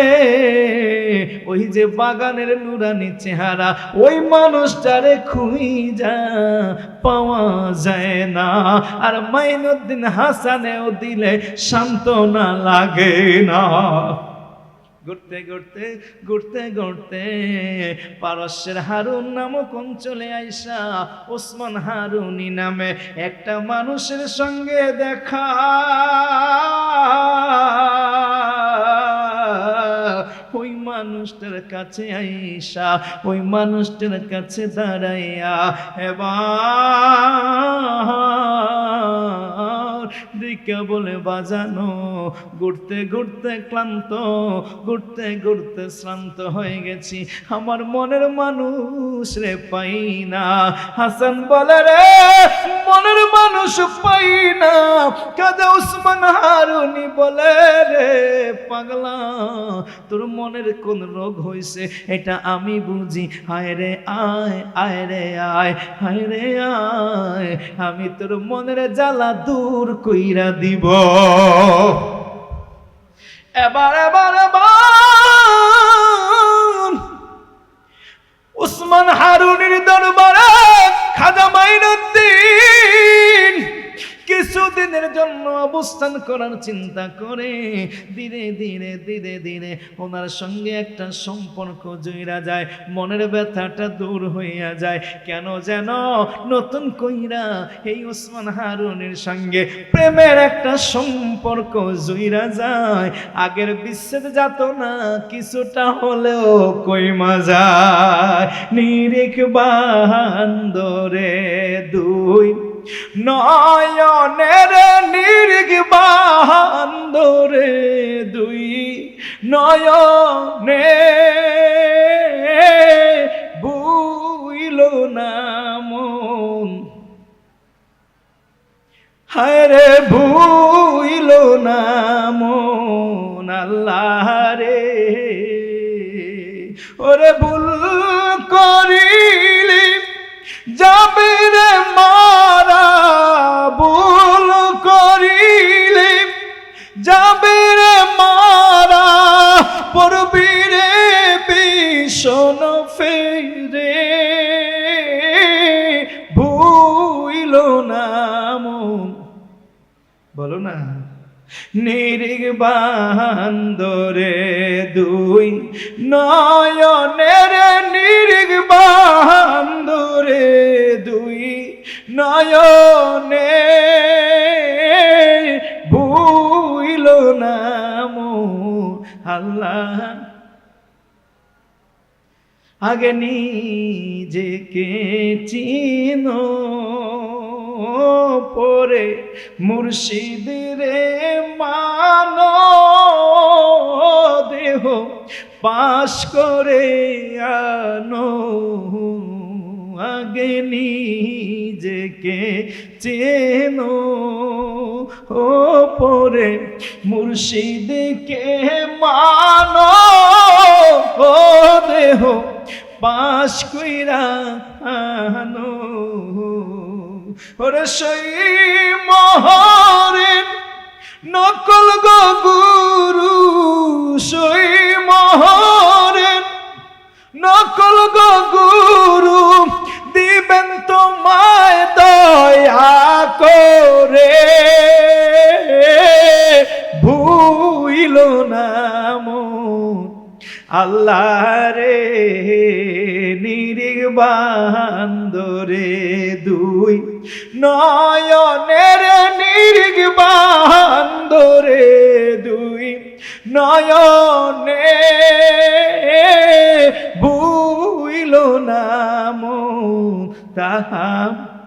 ওই যে বাগানের নুরানি চেহারা, ওই মানুষটারে খুঁজা পাওয়া যায় না। আর মাইনুদ্দিন হাসানেও দিলে সান্ত্বনা লাগে না। ঘুরতে ঘুরতে ঘুরতে ঘুরতে পারস্যের হারুন নামক অঞ্চলে আইসা ওসমান হারুনি নামে একটা মানুষের সঙ্গে দেখা। ওই মানুষটার কাছে আইসা ওই মানুষটার কাছে দাঁড়াইয়া এবার দিকে বলে বাজানো, ঘুরতে ঘুরতে ক্লান্ত, ঘুরতে ঘুরতে শ্রান্ত হয়ে গেছি, আমার মনের মানুষ রে পাই না। হাসান বলে রে মনের মানুষ পাই না। কাজে ওসমান হারুনি বলে রে পাগলা তোর মনের কোন রোগ হইছে এটা আমি বুঝি। হায় রে আয়, আয় রে আয়, হায় রে আয়, আমি তোর মনের জ্বালা দূর কইরা দিব। এবার এবার এবার ওসমান হারুনির দরবারে খাজা মাইনুদ্দিন কিছুদিনের জন্য অবস্থান করার চিন্তা করে ধীরে ধীরে ধীরে ধীরে ওনার সঙ্গে একটা সম্পর্ক জুড়া যায়, মনের ব্যথাটা দূর হইয়া যায়। কেন যেন নতুন কইরা এই ওসমান হারুনের সঙ্গে প্রেমের একটা সম্পর্ক জুড়া যায়। আগের বিচ্ছেদ যাত না, কিছুটা হলেও কইমা যায়। নিরিখ বান্দরে দুই নয়নের নিরিখ বান্দরে দুই নয়নে বুইল না মন, হায় রে বুইল না মন আল্লাহ রে। ওরে ভুল করিলি যাবে রে মারা, ভুল করিলি যাবে রে মারা, পড়বি রে ভীষণ ফেরে ভুইল না মন। বলো না নিরিখ বান্দরে দুই নয়নের নিরিখ বান্দরে দুই নয়নে ভুইল না মন আল্লাহ। আগে নিজেকে চিনো পরে মুর্শিদরে মানো, দেহ পাশ করে আনো। আগে নিজেকে চেনো ও পরে মুর্শিদকে মানো, ও দেহ পাশ কইরা আনো। ওরে সেই মহরের নকল গো গুরু, সেই মহরের নকল গো গুরু, দিবেন তোমায় দয়া করে ভুইল না মন আল্লাহ রে। নিরিখ বান্দরে দুই নয়নের নিরিখ বান্দরে দুই নয়নে ভুইল না মন তাহা